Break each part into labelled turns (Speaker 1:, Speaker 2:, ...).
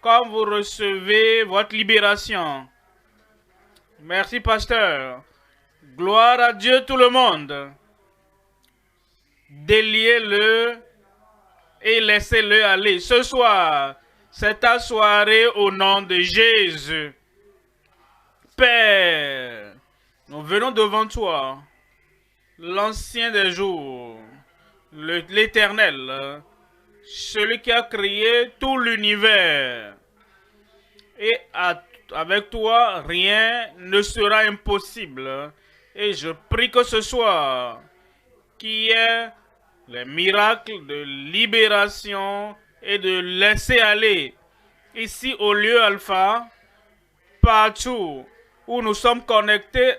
Speaker 1: quand vous recevez votre libération. Merci, pasteur. Gloire à Dieu tout le monde. Déliez-le et laissez-le aller. Ce soir, c'est ta soirée au nom de Jésus. Père, nous venons devant toi, l'ancien des jours, l'Éternel, celui qui a créé tout l'univers. Et avec toi, rien ne sera impossible. Et je prie que ce soir, qu'il y ait les miracles de libération et de laisser aller. Ici au lieu alpha, partout où nous sommes connectés,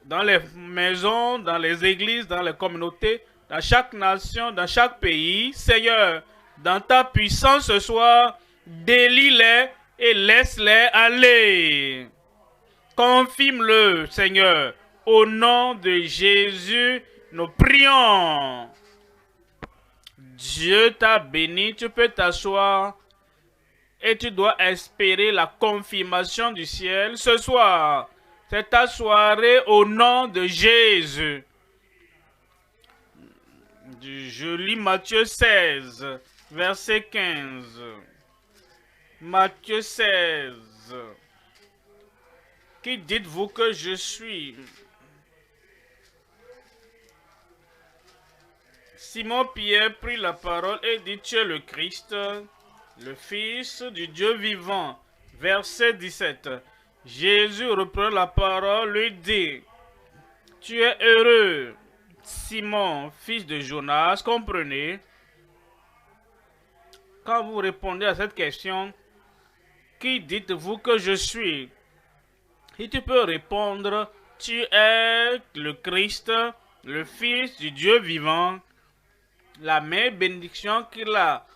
Speaker 1: dans les maisons, dans les églises, dans les communautés, dans chaque nation, dans chaque pays, Seigneur, dans ta puissance ce soir, délie-les et laisse-les aller. Confirme-le, Seigneur. Au nom de Jésus, nous prions. Dieu t'a béni, tu peux t'asseoir et tu dois espérer la confirmation du ciel ce soir. C'est ta soirée au nom de Jésus. Je lis Matthieu 16, verset 15. Matthieu 16. Qui dites-vous que je suis? Simon-Pierre prit la parole et dit, tu es le Christ, le Fils du Dieu vivant. Verset 17. Jésus reprend la parole, lui dit, tu es heureux, Simon, fils de Jonas, comprenez? Quand vous répondez à cette question, qui dites-vous que je suis? Si tu peux répondre, tu es le Christ, le Fils du Dieu vivant, la meilleure bénédiction qu'il a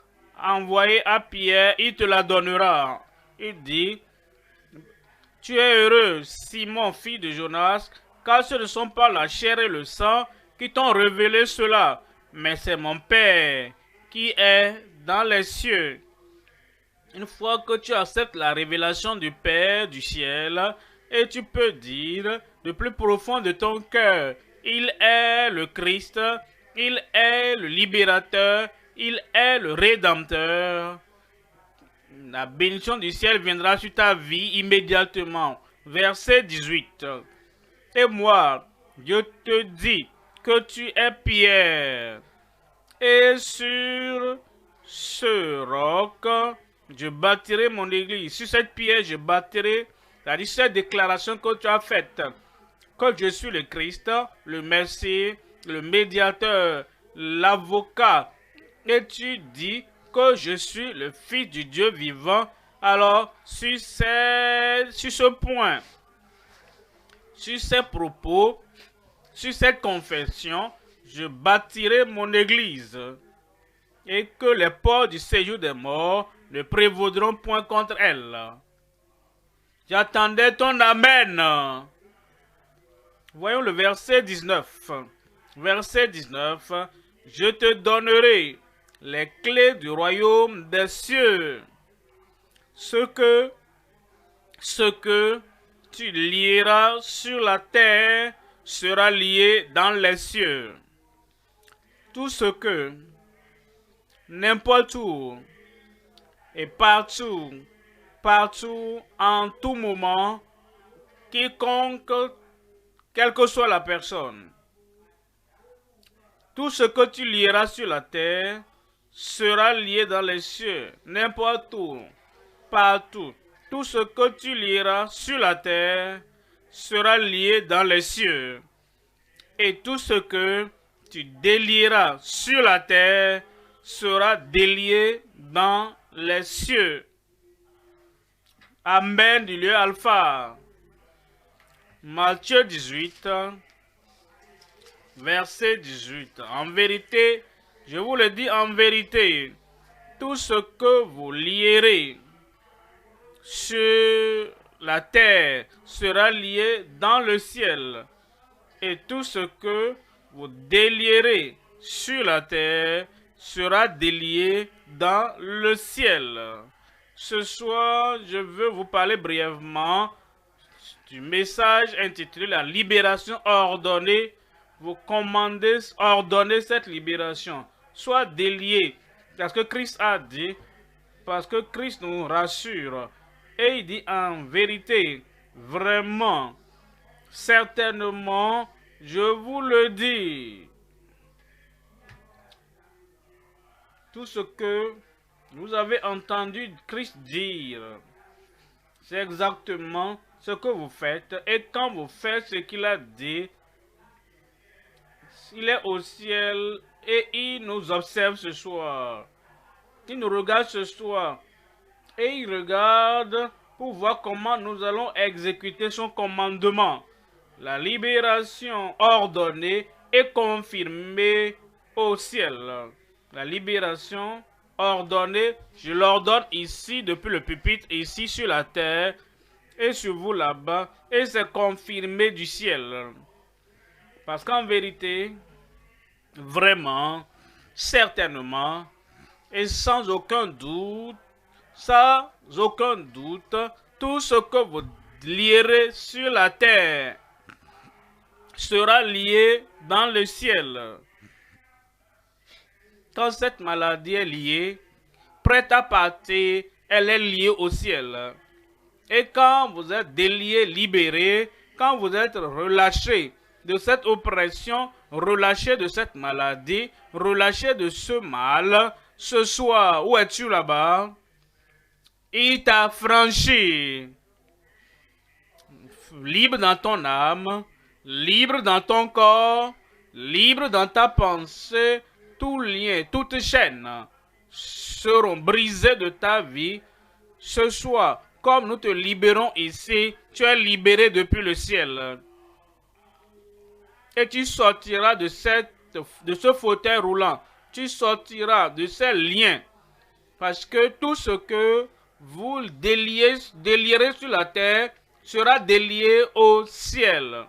Speaker 1: envoyée à Pierre, il te la donnera. Il dit, tu es heureux, Simon, fils de Jonas, car ce ne sont pas la chair et le sang qui t'ont révélé cela, mais c'est mon Père qui est dans les cieux. Une fois que tu acceptes la révélation du Père du ciel, et tu peux dire de plus profond de ton cœur, il est le Christ, il est le libérateur, il est le rédempteur. La bénédiction du ciel viendra sur ta vie immédiatement. Verset 18. Et moi, Dieu te dit que tu es Pierre. Et sur ce roc, je bâtirai mon église. Sur cette pierre, je bâtirai, c'est-à-dire cette déclaration que tu as faite, que je suis le Christ, le Messie, le médiateur, l'avocat. Et tu dis que je suis le Fils du Dieu vivant. Alors, sur ce point, sur ces propos, sur cette confession, je bâtirai mon église et que les portes du séjour des morts ne prévaudront point contre elle. J'attendais ton amen. Voyons le verset 19. Verset 19. Je te donnerai les clés du royaume des cieux. Ce que tu lieras sur la terre sera lié dans les cieux. Tout ce que, n'importe où et partout, en tout moment, quiconque, quelle que soit la personne, tout ce que tu lieras sur la terre sera lié dans les cieux, n'importe où, partout. Tout ce que tu lieras sur la terre sera lié dans les cieux. Et tout ce que tu délieras sur la terre sera délié dans les cieux. Amen du lieu alpha. Matthieu 18, verset 18. En vérité, je vous le dis en vérité, tout ce que vous lierez sur la terre sera lié dans le ciel. Et tout ce que vous délierez sur la terre sera délié dans le ciel. Ce soir, je veux vous parler brièvement du message intitulé La libération ordonnée. Vous commandez, ordonnez cette libération. Soit délié, parce que Christ a dit, parce que Christ nous rassure. Et il dit en vérité, vraiment, certainement, je vous le dis. Tout ce que vous avez entendu Christ dire, c'est exactement ce que vous faites. Et quand vous faites ce qu'il a dit, il est au ciel et il nous observe ce soir. Il nous regarde ce soir et il regarde pour voir comment nous allons exécuter son commandement. La libération ordonnée et confirmée au ciel. La libération ordonnée, je l'ordonne ici depuis le pupitre, ici sur la terre et sur vous là-bas, et c'est confirmé du ciel. Parce qu'en vérité, vraiment, certainement, et sans aucun doute, tout ce que vous lierez sur la terre sera lié dans le ciel. Quand cette maladie est liée, prête à partir, elle est liée au ciel. Et quand vous êtes délié, libéré, quand vous êtes relâché de cette oppression, relâché de cette maladie, relâché de ce mal, ce soir, où es-tu là-bas? Il t'a franchi. Libre dans ton âme, libre dans ton corps, libre dans ta pensée, tout lien, toute chaîne seront brisés de ta vie. Ce soir, comme nous te libérons ici, tu es libéré depuis le ciel. Et tu sortiras de ce fauteuil roulant. Tu sortiras de ces liens. Parce que tout ce que vous délierez sur la terre sera délié au ciel.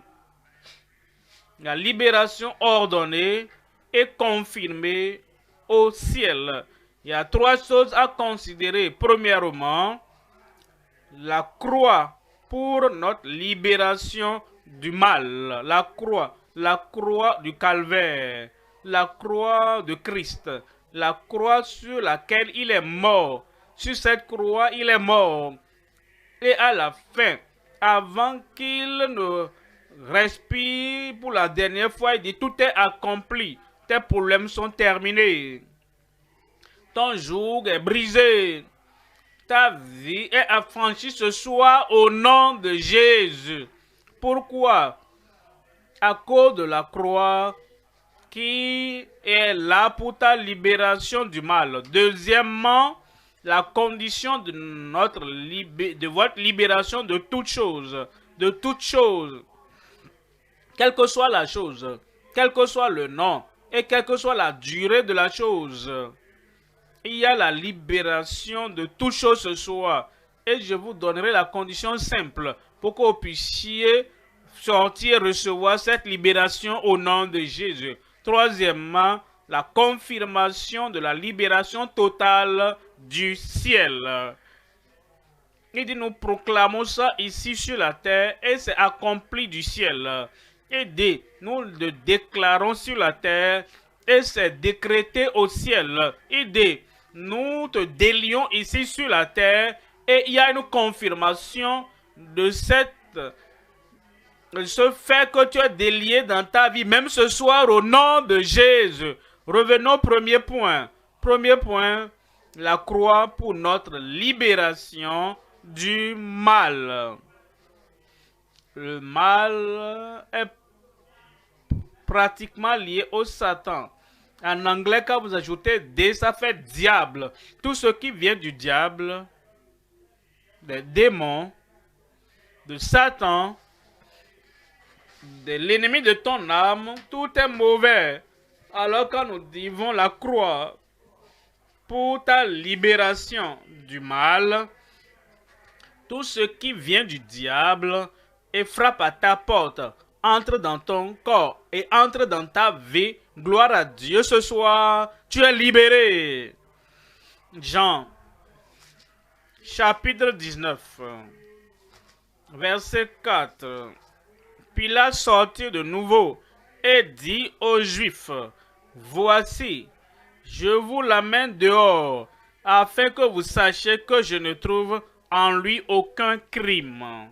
Speaker 1: La libération ordonnée est confirmée au ciel. Il y a trois choses à considérer. Premièrement, la croix pour notre libération du mal. La croix du calvaire. La croix de Christ. La croix sur laquelle il est mort. Sur cette croix, il est mort. Et à la fin, avant qu'il ne respire pour la dernière fois, il dit tout est accompli. Tes problèmes sont terminés. Ton joug est brisé. Ta vie est affranchie ce soir au nom de Jésus. Pourquoi? À cause de la croix qui est là pour ta libération du mal. Deuxièmement, la condition de votre libération de toute chose. De toute chose. Quelle que soit la chose, quel que soit le nom et quelle que soit la durée de la chose. Il y a la libération de toute chose ce soir. Et je vous donnerai la condition simple pour que vous puissiez sortir, recevoir cette libération au nom de Jésus. Troisièmement, la confirmation de la libération totale du ciel. Il dit, nous proclamons ça ici sur la terre et c'est accompli du ciel. Et nous le déclarons sur la terre et c'est décrété au ciel. Et nous te délions ici sur la terre et il y a une confirmation de ce fait que tu es délié dans ta vie, même ce soir au nom de Jésus. Revenons au premier point. Premier point, la croix pour notre libération du mal. Le mal est pratiquement lié au Satan. En anglais, quand vous ajoutez D, ça fait diable. Tout ce qui vient du diable, des démons, de Satan, de l'ennemi de ton âme, tout est mauvais. Alors quand nous disons la croix pour ta libération du mal, tout ce qui vient du diable et frappe à ta porte, entre dans ton corps et entre dans ta vie. Gloire à Dieu, ce soir, tu es libéré. Jean, chapitre 19, verset 4. Pilate sortit de nouveau et dit aux Juifs, voici, je vous l'amène dehors, afin que vous sachiez que je ne trouve en lui aucun crime.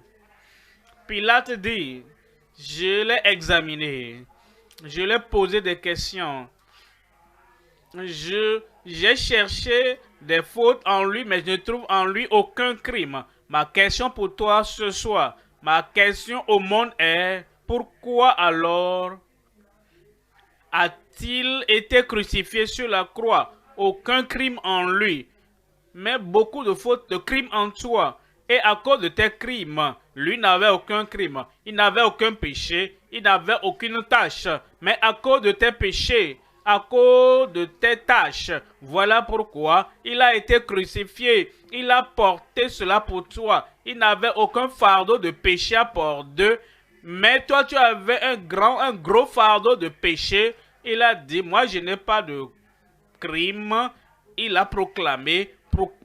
Speaker 1: Pilate dit, je l'ai examiné, je l'ai posé des questions, j'ai cherché des fautes en lui, mais je ne trouve en lui aucun crime. Ma question pour toi ce soir, ma question au monde est, pourquoi alors a-t-il été crucifié sur la croix? Aucun crime en lui, mais beaucoup de fautes, de crimes en toi. Et à cause de tes crimes, lui n'avait aucun crime, il n'avait aucun péché, il n'avait aucune tâche. Mais à cause de tes péchés, à cause de tes tâches, voilà pourquoi il a été crucifié. Il a porté cela pour toi. Il n'avait aucun fardeau de péché à porter. Mais toi, tu avais un gros fardeau de péché. Il a dit, moi, je n'ai pas de crime. Il a proclamé.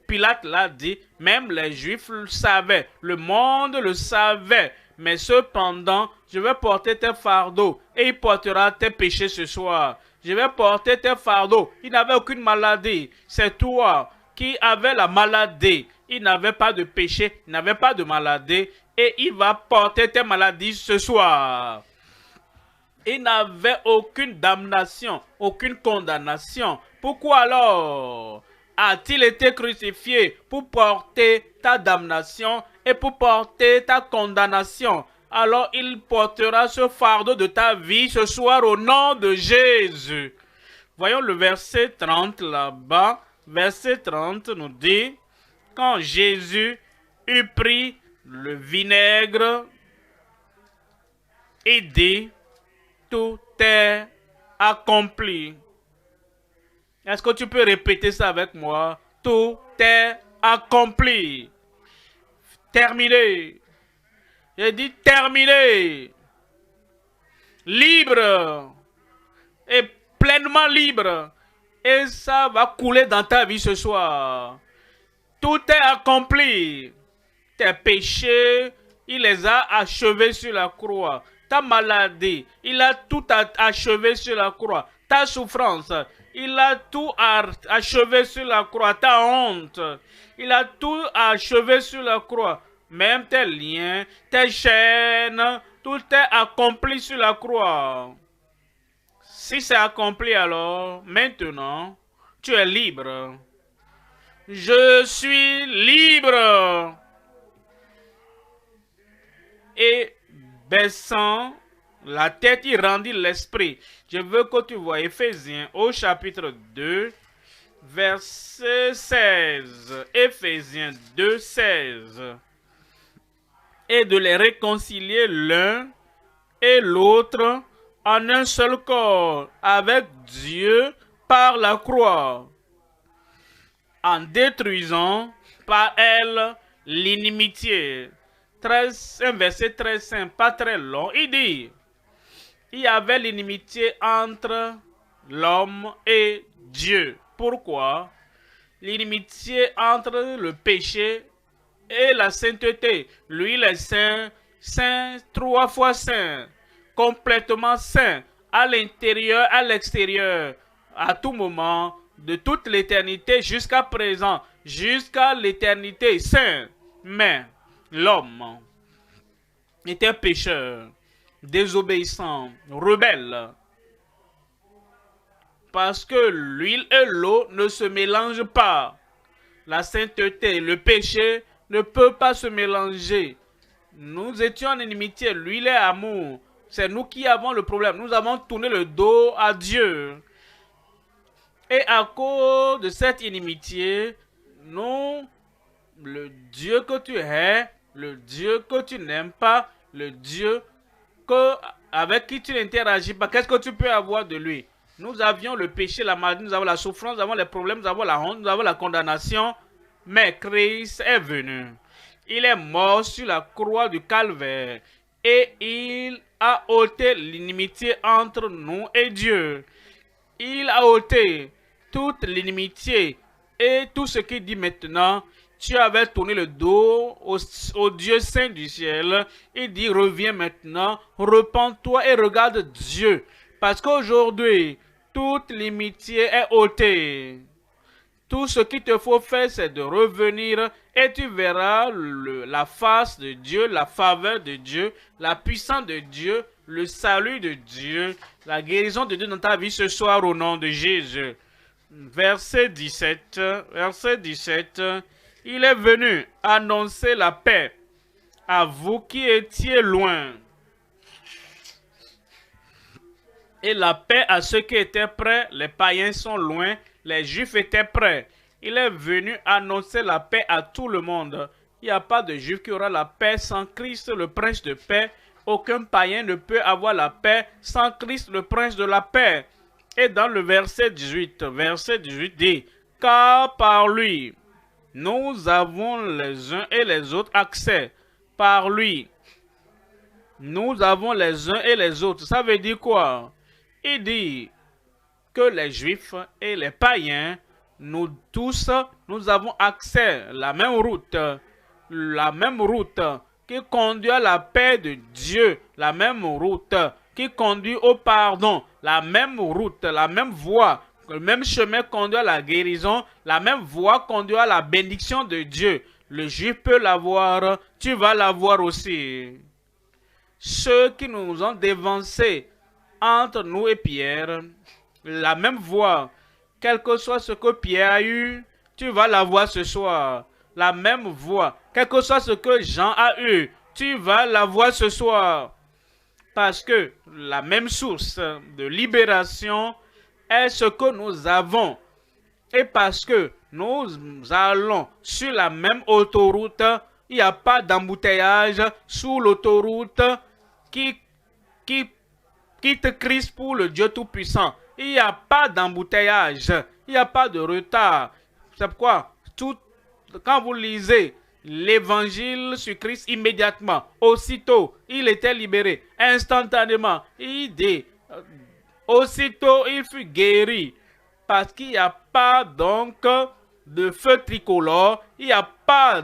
Speaker 1: Pilate l'a dit, même les Juifs le savaient, le monde le savait. Mais cependant, je vais porter tes fardeaux et il portera tes péchés ce soir. Je vais porter tes fardeaux. Il n'avait aucune maladie. C'est toi qui avais la maladie. Il n'avait pas de péché, il n'avait pas de maladie. Et il va porter tes maladies ce soir. Il n'avait aucune damnation, aucune condamnation. Pourquoi alors a-t-il été crucifié? Pour porter ta damnation et pour porter ta condamnation. Alors il portera ce fardeau de ta vie ce soir au nom de Jésus. Voyons le verset 30 là-bas. Verset 30 nous dit, quand Jésus eut pris le vinaigre, il dit, tout est accompli. Est-ce que tu peux répéter ça avec moi? Tout est accompli. Terminé. J'ai dit terminé. Libre. Et pleinement libre. Et ça va couler dans ta vie ce soir. Tout est accompli. Tes péchés, il les a achevés sur la croix. Ta maladie, il a tout achevé sur la croix. Ta souffrance, il a tout achevé sur la croix. Ta honte, il a tout achevé sur la croix. Même tes liens, tes chaînes, tout est accompli sur la croix. Si c'est accompli alors, maintenant, tu es libre. Je suis libre. Et baissant la tête, il rendit l'esprit. Je veux que tu vois Éphésiens au chapitre 2, verset 16. Éphésiens 2, 16. Et de les réconcilier l'un et l'autre en un seul corps avec Dieu par la croix, en détruisant par elle l'inimitié. Un verset très simple, pas très long. Il dit, il y avait l'inimitié entre l'homme et Dieu. Pourquoi? L'inimitié entre le péché et la sainteté. Lui, il est saint, saint, 3 fois saint, complètement saint, à l'intérieur, à l'extérieur, à tout moment, de toute l'éternité jusqu'à présent, jusqu'à l'éternité, saint. Mais l'homme était pécheur, désobéissant, rebelle. Parce que l'huile et l'eau ne se mélangent pas. La sainteté, le péché ne peut pas se mélanger. Nous étions en inimitié, l'huile est amour. C'est nous qui avons le problème. Nous avons tourné le dos à Dieu. Et à cause de cette inimitié, nous, le Dieu que tu hais, le Dieu que tu n'aimes pas, le Dieu avec qui tu n'interagis pas, qu'est-ce que tu peux avoir de lui? Nous avions le péché, la maladie, nous avons la souffrance, nous avons les problèmes, nous avons la honte, nous avons la condamnation. Mais Christ est venu. Il est mort sur la croix du calvaire. Et il a ôté l'inimitié entre nous et Dieu. Il a ôté toute l'inimitié. Et tout ce qu'il dit maintenant, tu avais tourné le dos au Dieu saint du ciel. Il dit, reviens maintenant, repens-toi et regarde Dieu. Parce qu'aujourd'hui, toute l'amitié est ôtée. Tout ce qu'il te faut faire, c'est de revenir et tu verras la face de Dieu, la faveur de Dieu, la puissance de Dieu, le salut de Dieu, la guérison de Dieu dans ta vie ce soir au nom de Jésus. Verset 17, il est venu annoncer la paix à vous qui étiez loin et la paix à ceux qui étaient près. Les païens sont loin, les juifs étaient près. Il est venu annoncer la paix à tout le monde. Il n'y a pas de juif qui aura la paix sans Christ, le prince de paix. Aucun païen ne peut avoir la paix sans Christ, le prince de la paix. Et dans le verset 18 dit, « Car par lui, nous avons les uns et les autres accès. » Par lui, nous avons les uns et les autres. Ça veut dire quoi? Il dit que les juifs et les païens, nous tous, nous avons accès à la même route qui conduit à la paix de Dieu, la même route qui conduit au pardon, la même route, la même voie, le même chemin conduit à la guérison, la même voie conduit à la bénédiction de Dieu. Le juif peut l'avoir, tu vas l'avoir aussi. Ceux qui nous ont dévancés entre nous et Pierre, la même voie, quel que soit ce que Pierre a eu, tu vas l'avoir ce soir. La même voie, quel que soit ce que Jean a eu, tu vas l'avoir ce soir. Parce que la même source de libération est ce que nous avons. Et parce que nous allons sur la même autoroute, il n'y a pas d'embouteillage sur l'autoroute qui te crise pour le Dieu Tout-Puissant. Il n'y a pas d'embouteillage, il n'y a pas de retard. C'est pourquoi, quand vous lisez l'évangile sur Christ, immédiatement, aussitôt, il était libéré, instantanément, il dit, aussitôt, il fut guéri. Parce qu'il n'y a pas donc de feu tricolore, il n'y a pas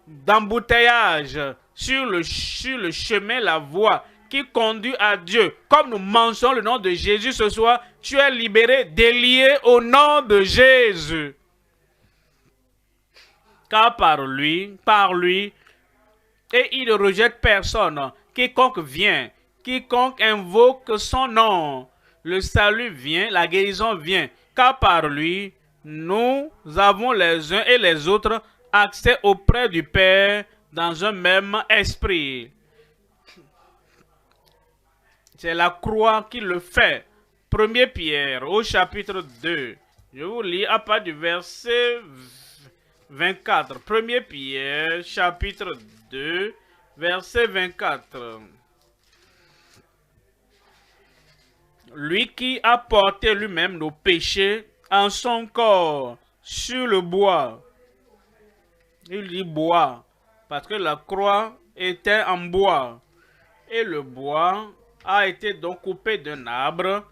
Speaker 1: d'embouteillage sur le chemin, la voie qui conduit à Dieu. Comme nous mentionnons le nom de Jésus ce soir, tu es libéré, délié au nom de Jésus. Car par lui, et il ne rejette personne. Quiconque vient, quiconque invoque son nom, le salut vient, la guérison vient. Car par lui, nous avons les uns et les autres accès auprès du Père dans un même esprit. C'est la croix qui le fait. 1 Pierre au chapitre 2. Je vous lis à partir du verset 24. 1 Pierre chapitre 2, verset 24. Lui qui a porté lui-même nos péchés en son corps sur le bois. Il dit bois, parce que la croix était en bois. Et le bois a été donc coupé d'un arbre.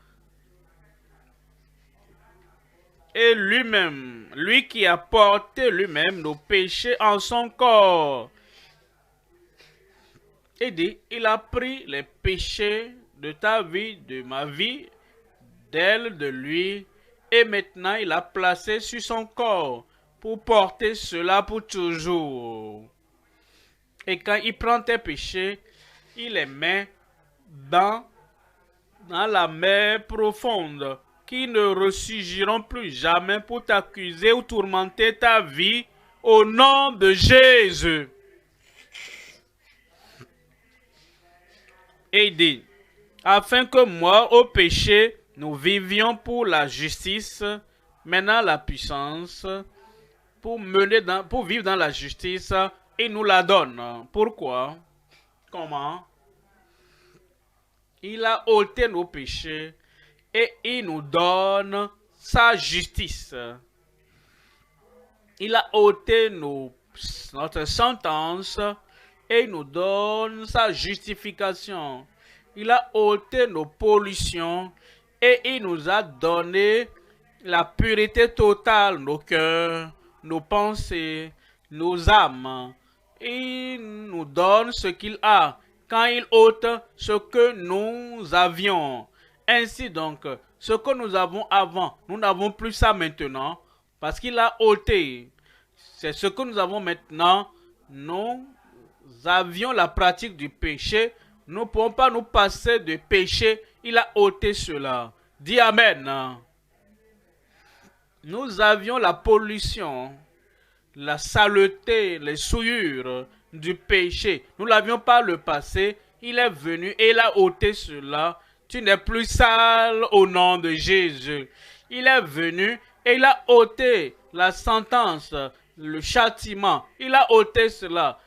Speaker 1: Et lui-même, lui qui a porté lui-même nos péchés en son corps. Il dit, il a pris les péchés de ta vie, de ma vie, d'elle, de lui, et maintenant il a placé sur son corps pour porter cela pour toujours. Et quand il prend tes péchés, il les met dans la mer profonde, qui ne ressurgiront plus jamais pour t'accuser ou tourmenter ta vie au nom de Jésus. Et il dit, afin que moi au péché, nous vivions pour la justice, maintenant la puissance, pour vivre dans la justice, il nous la donne. Pourquoi? Comment? Il a ôté nos péchés et il nous donne sa justice. Il a ôté notre sentence et il nous donne sa justification. Il a ôté nos pollutions et il nous a donné la pureté totale, nos cœurs, nos pensées, nos âmes. Il nous donne ce qu'il a quand il ôte ce que nous avions. Ainsi donc, ce que nous avons avant, nous n'avons plus ça maintenant parce qu'il a ôté. C'est ce que nous avons maintenant. Nous avions la pratique du péché. Nous ne pouvons pas nous passer de péché. Il a ôté cela. Dis Amen. Nous avions la pollution, la saleté, les souillures du péché. Nous ne l'avions pas le passé. Il est venu et il a ôté cela. Tu n'es plus sale au nom de Jésus. Il est venu et il a ôté la sentence, le châtiment. Il a ôté cela.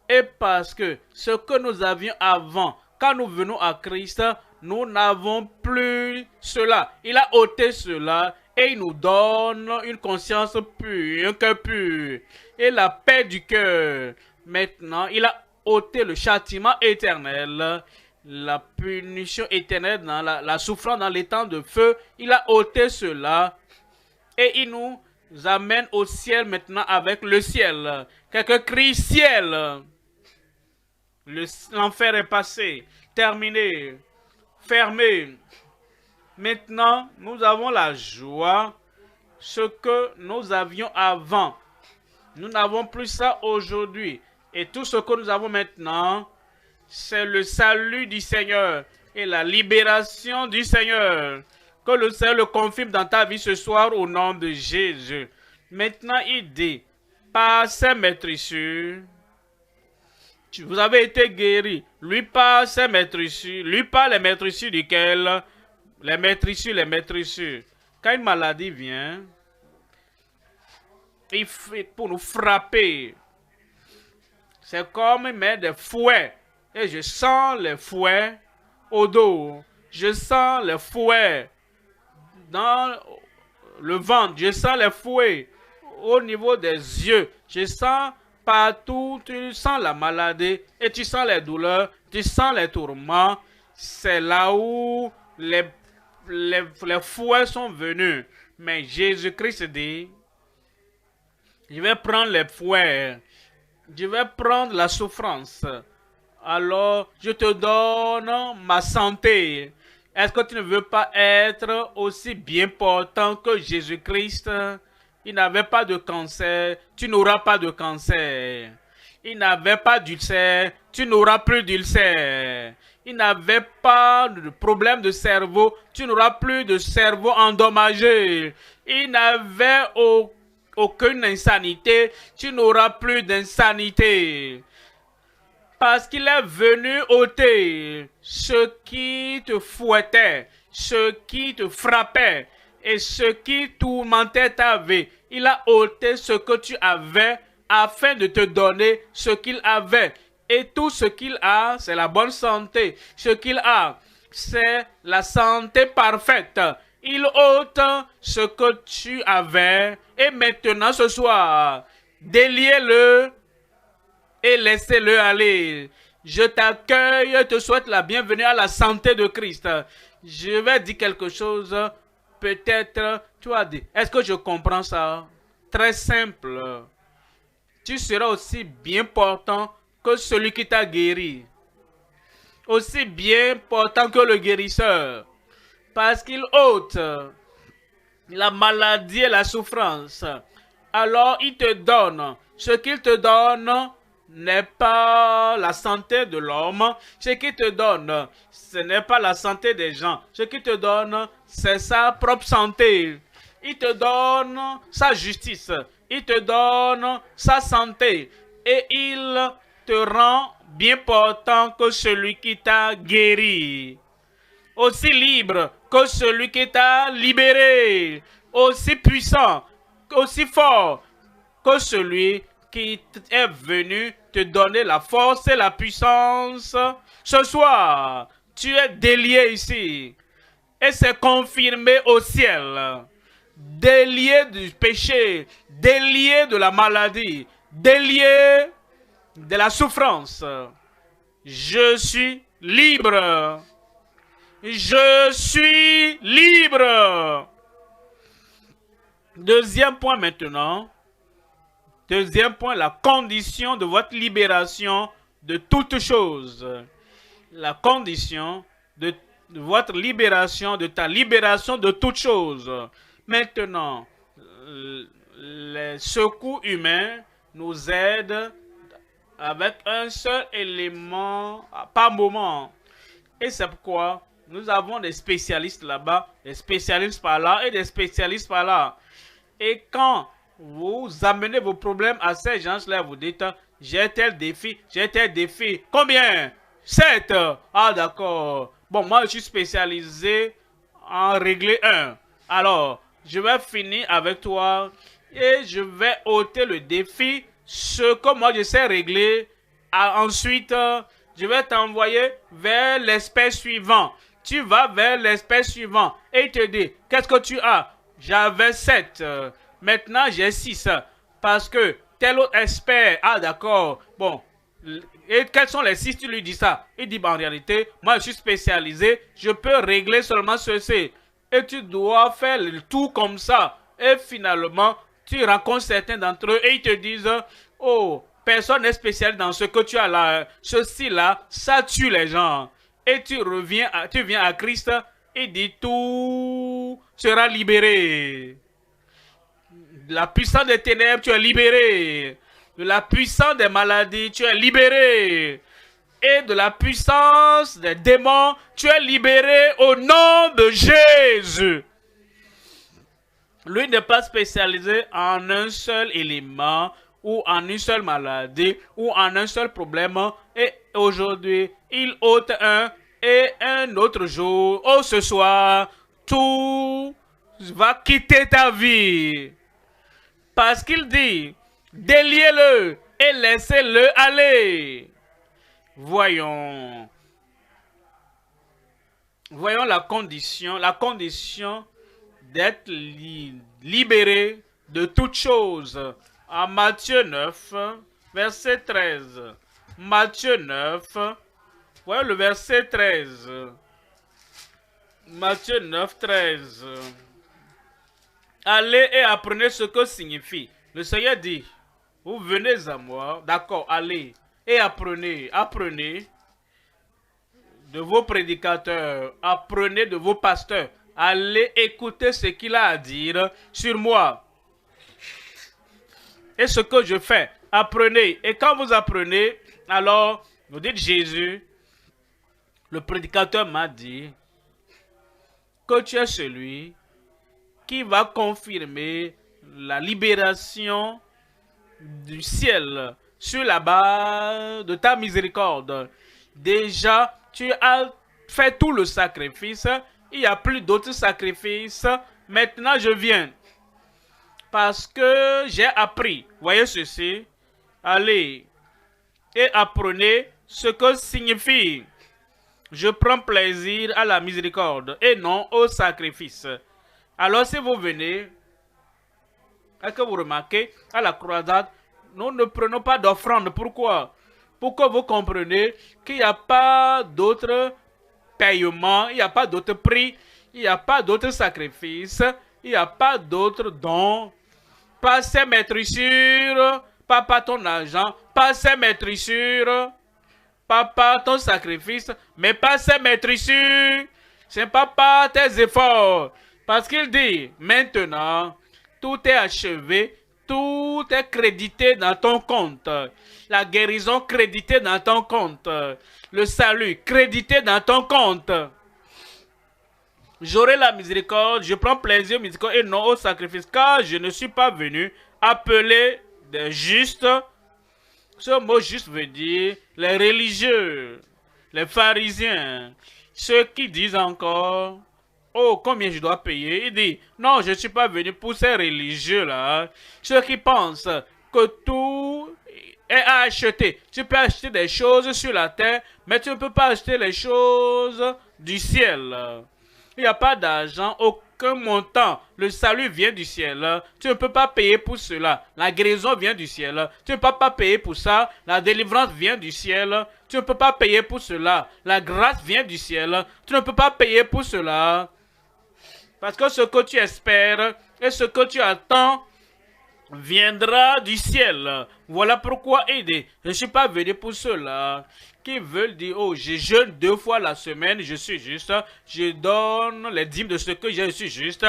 Speaker 1: Et parce que ce que nous avions avant, quand nous venons à Christ, nous n'avons plus cela. Il a ôté cela et il nous donne une conscience pure, un cœur pur et la paix du cœur. Maintenant, il a ôté le châtiment éternel, la punition éternelle, dans la souffrance dans les temps de feu. Il a ôté cela et il nous amène au ciel maintenant avec le ciel. Quelqu'un crie ciel. L'enfer est passé, terminé, fermé. Maintenant, nous avons la joie, ce que nous avions avant. Nous n'avons plus ça aujourd'hui. Et tout ce que nous avons maintenant, c'est le salut du Seigneur et la libération du Seigneur. Que le Seigneur le confirme dans ta vie ce soir au nom de Jésus. Maintenant, il dit, par ses maîtrisures, vous avez été guéri. Lui par ses maîtrisures, lui par les maîtrisures duquel, les maîtrisures. Quand une maladie vient, il fait pour nous frapper. C'est comme il met des fouets. Et je sens les fouets au dos. Je sens les fouets dans le ventre. Je sens les fouets au niveau des yeux. Je sens partout, tu sens la maladie et tu sens les douleurs, tu sens les tourments. C'est là où les fouets sont venus. Mais Jésus-Christ dit, je vais prendre les fouets, je vais prendre la souffrance. Alors, je te donne ma santé. Est-ce que tu ne veux pas être aussi bien portant que Jésus-Christ? Il n'avait pas de cancer, tu n'auras pas de cancer. Il n'avait pas d'ulcère, tu n'auras plus d'ulcère. Il n'avait pas de problème de cerveau, tu n'auras plus de cerveau endommagé. Il n'avait aucune insanité, tu n'auras plus d'insanité. Parce qu'il est venu ôter ce qui te fouettait, ce qui te frappait et ce qui tourmentait ta vie. Il a ôté ce que tu avais afin de te donner ce qu'il avait. Et tout ce qu'il a, c'est la bonne santé. Ce qu'il a, c'est la santé parfaite. Il ôte ce que tu avais. Et maintenant, ce soir, déliez-le et laissez-le aller. Je t'accueille, je te souhaite la bienvenue à la santé de Christ. Je vais dire quelque chose, peut-être tu as dit. Est-ce que je comprends ça? Très simple. Tu seras aussi bien portant que celui qui t'a guéri. Aussi bien portant que le guérisseur. Parce qu'il ôte la maladie et la souffrance. Alors il te donne. Ce qu'il te donne n'est pas la santé de l'homme. Ce qu'il te donne, ce n'est pas la santé des gens. Ce qu'il te donne, c'est sa propre santé. Il te donne sa justice. Il te donne sa santé. Et il te rend bien portant que celui qui t'a guéri. Aussi libre que celui qui t'a libéré. Aussi puissant, aussi fort que celui qui est venu te donner la force et la puissance. Ce soir, tu es délié ici. Et c'est confirmé au ciel. Délié du péché, délié de la maladie, délié de la souffrance. Je suis libre. Je suis libre. Deuxième point maintenant. Deuxième point, la condition de votre libération de toutes choses. La condition de votre libération, de ta libération de toutes choses. Maintenant, les secours humains nous aident avec un seul élément par moment. Et c'est pourquoi nous avons des spécialistes là-bas, des spécialistes par là et des spécialistes par là. Et quand vous amenez vos problèmes à ces gens-là, vous dites, j'ai tel défi, j'ai tel défi. Combien? 7. Ah d'accord. Bon, moi je suis spécialisé en régler un. Alors, je vais finir avec toi et je vais ôter le défi. Ce que moi je sais régler. Ensuite, je vais t'envoyer vers l'aspect suivant. Tu vas vers l'aspect suivant et il te dit, qu'est-ce que tu as? J'avais 7. Maintenant, j'ai 6. Parce que tel autre expert, ah d'accord, bon, et quels sont les 6? Tu lui dis ça. Il dit, bah, en réalité, moi je suis spécialisé, je peux régler seulement ceci. Et tu dois faire le tout comme ça. Et finalement, tu rencontres certains d'entre eux et ils te disent, oh, personne n'est spécial dans ce que tu as là. Ceci là, ça tue les gens. Et tu viens à Christ et dit, tout sera libéré. De la puissance des ténèbres, tu es libéré. De la puissance des maladies, tu es libéré. Et de la puissance des démons, tu es libéré au nom de Jésus. Lui n'est pas spécialisé en un seul élément ou en une seule maladie ou en un seul problème. Et aujourd'hui, il ôte un et un autre jour. Oh, ce soir, tout va quitter ta vie. Parce qu'il dit, déliez-le et laissez-le aller. Voyons la condition d'être libéré de toutes choses. En Matthieu 9, verset 13. Matthieu 9, voyons le verset 13. Matthieu 9, 13. Allez et apprenez ce que signifie. Le Seigneur dit, vous venez à moi, d'accord, allez et apprenez de vos prédicateurs, apprenez de vos pasteurs, allez écouter ce qu'il a à dire sur moi. Et ce que je fais, apprenez. Et quand vous apprenez, alors, vous dites Jésus, le prédicateur m'a dit que tu es celui qui va confirmer la libération du ciel sur la base de ta miséricorde. Déjà, tu as fait tout le sacrifice. Il n'y a plus d'autres sacrifices. Maintenant, je viens. Parce que j'ai appris. Voyez ceci. Allez et apprenez ce que signifie. Je prends plaisir à la miséricorde et non au sacrifice. Alors si vous venez, est-ce que vous remarquez, à la croisade, nous ne prenons pas d'offrande. Pourquoi? Pour que vous compreniez qu'il n'y a pas d'autre paiement, il n'y a pas d'autre prix, il n'y a pas d'autre sacrifice, il n'y a pas d'autre don. Pas ces maîtrissures, pas ton argent, pas ces maîtrissures, pas ton sacrifice, mais pas ces maîtrissures. Ce n'est pas tes efforts. Parce qu'il dit, maintenant, tout est achevé, tout est crédité dans ton compte. La guérison créditée dans ton compte. Le salut crédité dans ton compte. J'aurai la miséricorde, je prends plaisir au miséricorde et non au sacrifice, car je ne suis pas venu appeler des justes. Ce mot juste veut dire les religieux, les pharisiens, ceux qui disent encore, oh, combien je dois payer? Il dit, non, je ne suis pas venu pour ces religieux-là. Ceux qui pensent que tout est à acheter. Tu peux acheter des choses sur la terre, mais tu ne peux pas acheter les choses du ciel. Il n'y a pas d'argent, aucun montant. Le salut vient du ciel. Tu ne peux pas payer pour cela. La guérison vient du ciel. Tu ne peux pas payer pour ça. La délivrance vient du ciel. Tu ne peux pas payer pour cela. La grâce vient du ciel. Tu ne peux pas payer pour cela. Parce que ce que tu espères et ce que tu attends viendra du ciel. Voilà pourquoi aider. Je ne suis pas venu pour ceux-là qui veulent dire, oh, je jeûne 2 fois la semaine, je suis juste, je donne les dîmes de ce que je suis juste,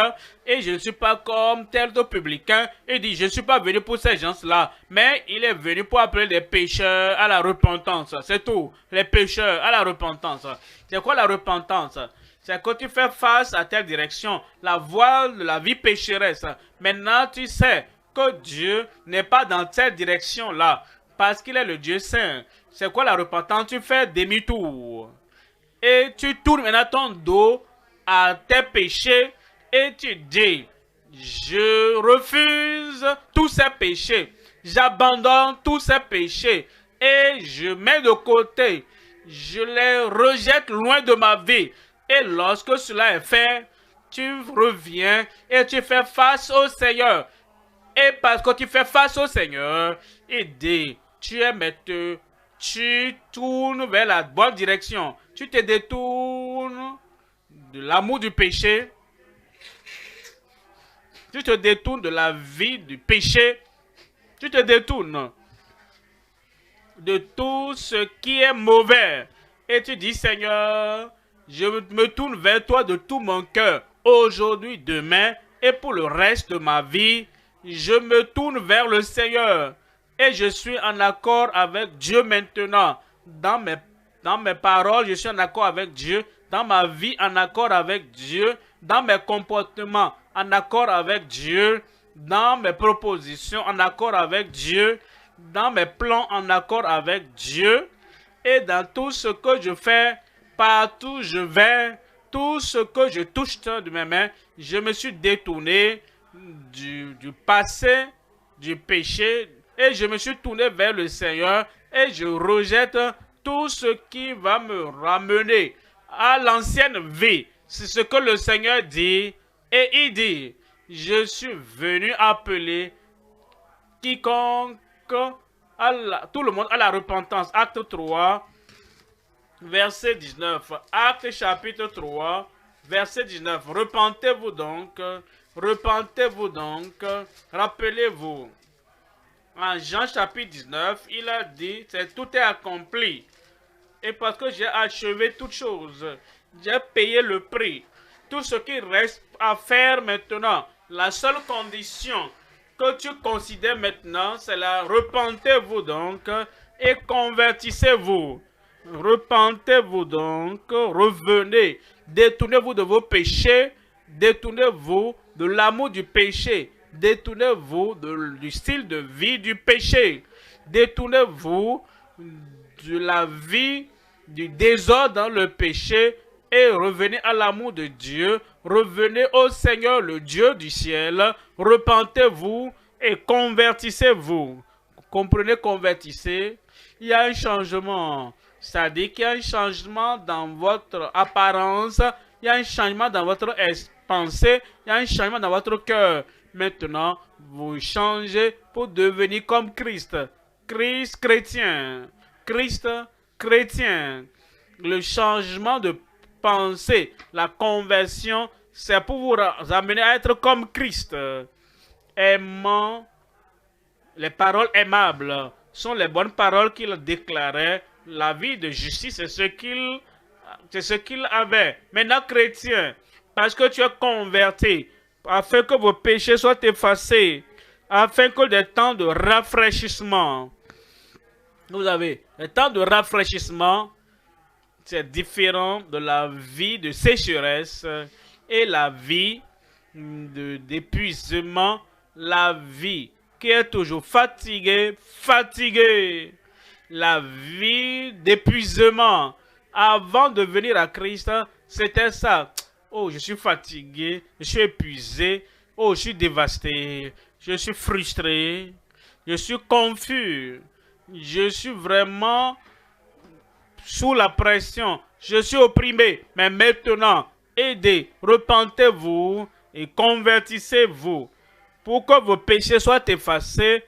Speaker 1: et je ne suis pas comme tel autre publicain. Il dit, je ne suis pas venu pour ces gens-là, mais il est venu pour appeler les pécheurs à la repentance. C'est tout, les pécheurs à la repentance. C'est quoi la repentance? C'est quand tu fais face à telle direction, la voie de la vie pécheresse. Maintenant, tu sais que Dieu n'est pas dans cette direction-là, parce qu'il est le Dieu saint. C'est quoi la repentance? Tu fais demi-tour. Et tu tournes maintenant ton dos à tes péchés et tu dis, je refuse tous ces péchés. J'abandonne tous ces péchés et je mets de côté. Je les rejette loin de ma vie. Et lorsque cela est fait, tu reviens et tu fais face au Seigneur. Et parce que tu fais face au Seigneur, il dit, tu es maître, tu tournes vers la bonne direction. Tu te détournes de l'amour du péché. Tu te détournes de la vie du péché. Tu te détournes de tout ce qui est mauvais. Et tu dis, Seigneur, je me tourne vers toi de tout mon cœur. Aujourd'hui, demain et pour le reste de ma vie, je me tourne vers le Seigneur. Et je suis en accord avec Dieu maintenant. Dans mes paroles, je suis en accord avec Dieu. Dans ma vie, en accord avec Dieu. Dans mes comportements, en accord avec Dieu. Dans mes propositions, en accord avec Dieu. Dans mes plans, en accord avec Dieu. Et dans tout ce que je fais, partout je vais, tout ce que je touche de mes mains, je me suis détourné du passé, du péché, et je me suis tourné vers le Seigneur et je rejette tout ce qui va me ramener à l'ancienne vie. C'est ce que le Seigneur dit. Et il dit, je suis venu appeler quiconque, tout le monde à la repentance. Acte 3, verset 19. Acte chapitre 3, verset 19. Repentez-vous donc, rappelez-vous. En Jean chapitre 19, il a dit, tout est accompli. Et parce que j'ai achevé toutes choses, j'ai payé le prix. Tout ce qui reste à faire maintenant, la seule condition que tu considères maintenant, c'est la repentez-vous donc et convertissez-vous. Repentez-vous donc, revenez, détournez-vous de vos péchés, détournez-vous de l'amour du péché, détournez-vous du style de vie du péché, détournez-vous de la vie du désordre dans le péché et revenez à l'amour de Dieu, revenez au Seigneur le Dieu du ciel, repentez-vous et convertissez-vous. Comprenez, convertissez, il y a un changement. C'est-à-dire qu'il y a un changement dans votre apparence, il y a un changement dans votre pensée, il y a un changement dans votre cœur. Maintenant, vous changez pour devenir comme Christ. Christ chrétien. Christ chrétien. Le changement de pensée, la conversion, c'est pour vous amener à être comme Christ. Aimant, les paroles aimables sont les bonnes paroles qu'il déclarait. La vie de justice, c'est ce qu'il avait. Maintenant, chrétien, parce que tu es converti, afin que vos péchés soient effacés, afin que des temps de rafraîchissement. Vous avez les temps de rafraîchissement, c'est différent de la vie de sécheresse et la vie d'épuisement, la vie qui est toujours fatiguée. La vie d'épuisement. Avant de venir à Christ, c'était ça. Oh, je suis fatigué, je suis épuisé. Oh, je suis dévasté, je suis frustré, je suis confus. Je suis vraiment sous la pression. Je suis opprimé. Mais maintenant, aidez, repentez-vous et convertissez-vous pour que vos péchés soient effacés,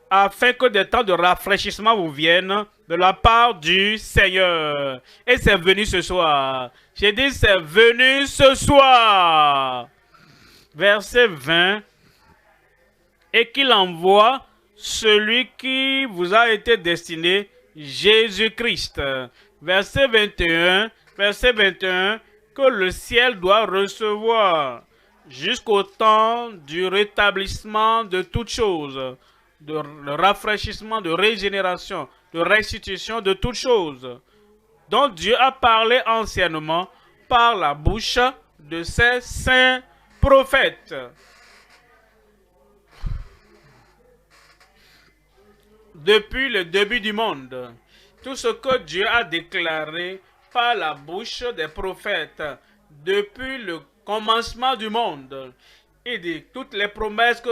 Speaker 1: afin que des temps de rafraîchissement vous viennent de la part du Seigneur. Et c'est venu ce soir. J'ai dit c'est venu ce soir. Verset 20. et qu'il envoie celui qui vous a été destiné, Jésus-Christ. Verset 21, que le ciel doit recevoir jusqu'au temps du rétablissement de toutes choses, de rafraîchissement, de régénération, de restitution de toutes choses, dont Dieu a parlé anciennement par la bouche de ses saints prophètes. Depuis le début du monde, tout ce que Dieu a déclaré par la bouche des prophètes, depuis le commencement du monde, et de toutes les promesses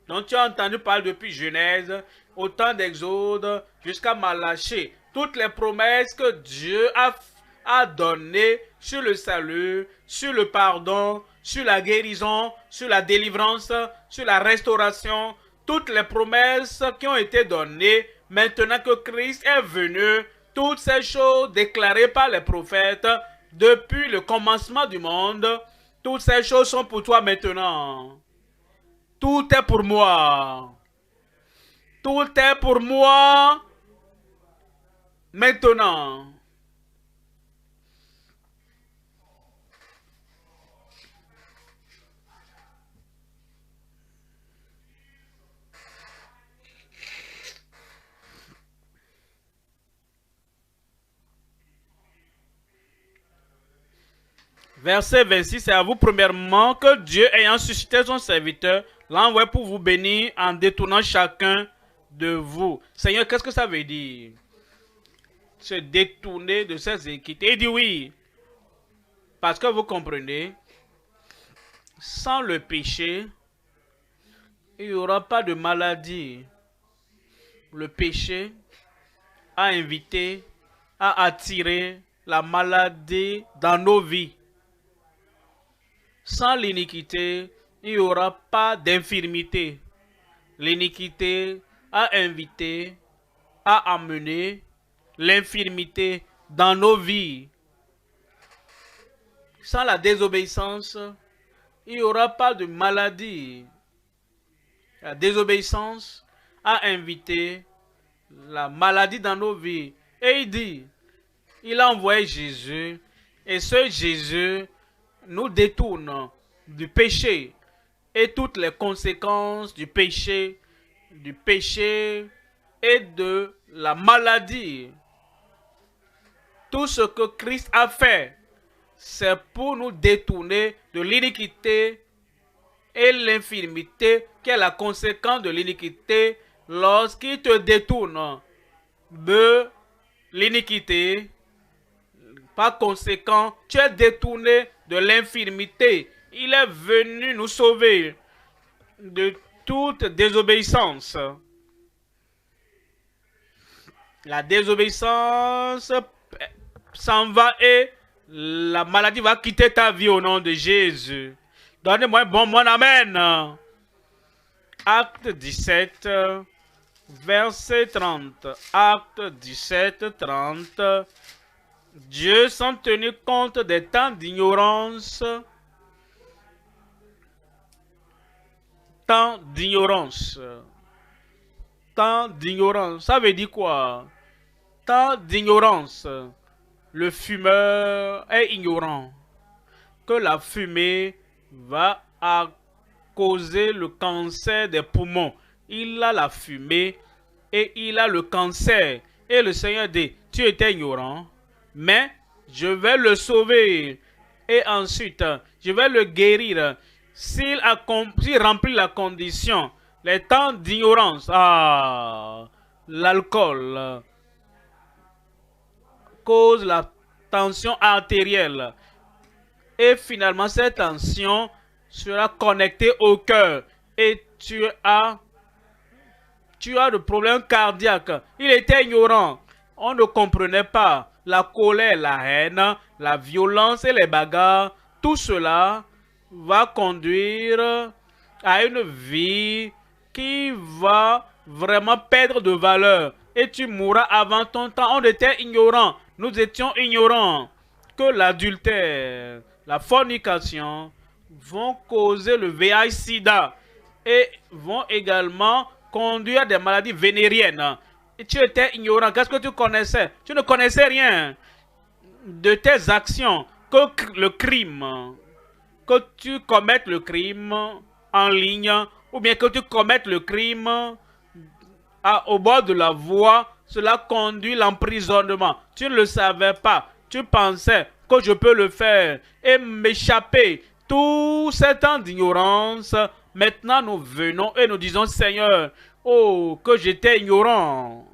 Speaker 1: dont tu as entendu parler depuis Genèse, au temps d'Exode, jusqu'à Malachie, toutes les promesses que Dieu a données sur le salut, sur le pardon, sur la guérison, sur la délivrance, sur la restauration, toutes les promesses qui ont été données maintenant que Christ est venu, toutes ces choses déclarées par les prophètes depuis le commencement du monde, toutes ces choses sont pour toi maintenant. Tout est pour moi. Tout est pour moi maintenant. Verset 26, c'est à vous premièrement que Dieu, ayant suscité son serviteur, l'a envoyé pour vous bénir en détournant chacun de vous. Seigneur, qu'est-ce que ça veut dire? Se détourner de ses équités. Il dit oui, parce que vous comprenez, sans le péché, il n'y aura pas de maladie. Le péché a invité, a attiré la maladie dans nos vies. Sans l'iniquité, il n'y aura pas d'infirmité. L'iniquité a invité, a amené l'infirmité dans nos vies. Sans la désobéissance, il n'y aura pas de maladie. La désobéissance a invité la maladie dans nos vies. Et il dit, il a envoyé Jésus, et ce Jésus nous détourne du péché et toutes les conséquences du péché et de la maladie. Tout ce que Christ a fait, c'est pour nous détourner de l'iniquité et l'infirmité qui est la conséquence de l'iniquité. Lorsqu'il te détourne de l'iniquité, par conséquent, tu es détourné de l'infirmité. Il est venu nous sauver de toute désobéissance. La désobéissance s'en va et la maladie va quitter ta vie au nom de Jésus. Donnez-moi un bon mon amen. Acte 17, verset 30. Acte 17, 30. Dieu, sans tenir compte des temps d'ignorance, temps d'ignorance, ça veut dire quoi? Temps d'ignorance. Le fumeur est ignorant que la fumée va causer le cancer des poumons. Il a la fumée et il a le cancer. Et le Seigneur dit, tu étais ignorant, mais je vais le sauver. Et ensuite, je vais le guérir. S'il remplit la condition, les temps d'ignorance, l'alcool cause la tension artérielle. Et finalement, cette tension sera connectée au cœur. Et tu as le problème cardiaque. Il était ignorant. On ne comprenait pas la colère, la haine, la violence et les bagarres. Tout cela va conduire à une vie qui va vraiment perdre de valeur. Et tu mourras avant ton temps. On était ignorant. Nous étions ignorants que l'adultère, la fornication vont causer le VIH-Sida. et vont également conduire à des maladies vénériennes. Et tu étais ignorant. Qu'est-ce que tu connaissais? Tu ne connaissais rien de tes actions, que le crime, que tu commettes le crime en ligne, ou bien que tu commettes le crime au bord de la voie, cela conduit l'emprisonnement. Tu ne le savais pas. Tu pensais que je peux le faire et m'échapper. Tout ce temps d'ignorance, maintenant nous venons et nous disons, Seigneur, oh, que j'étais ignorant.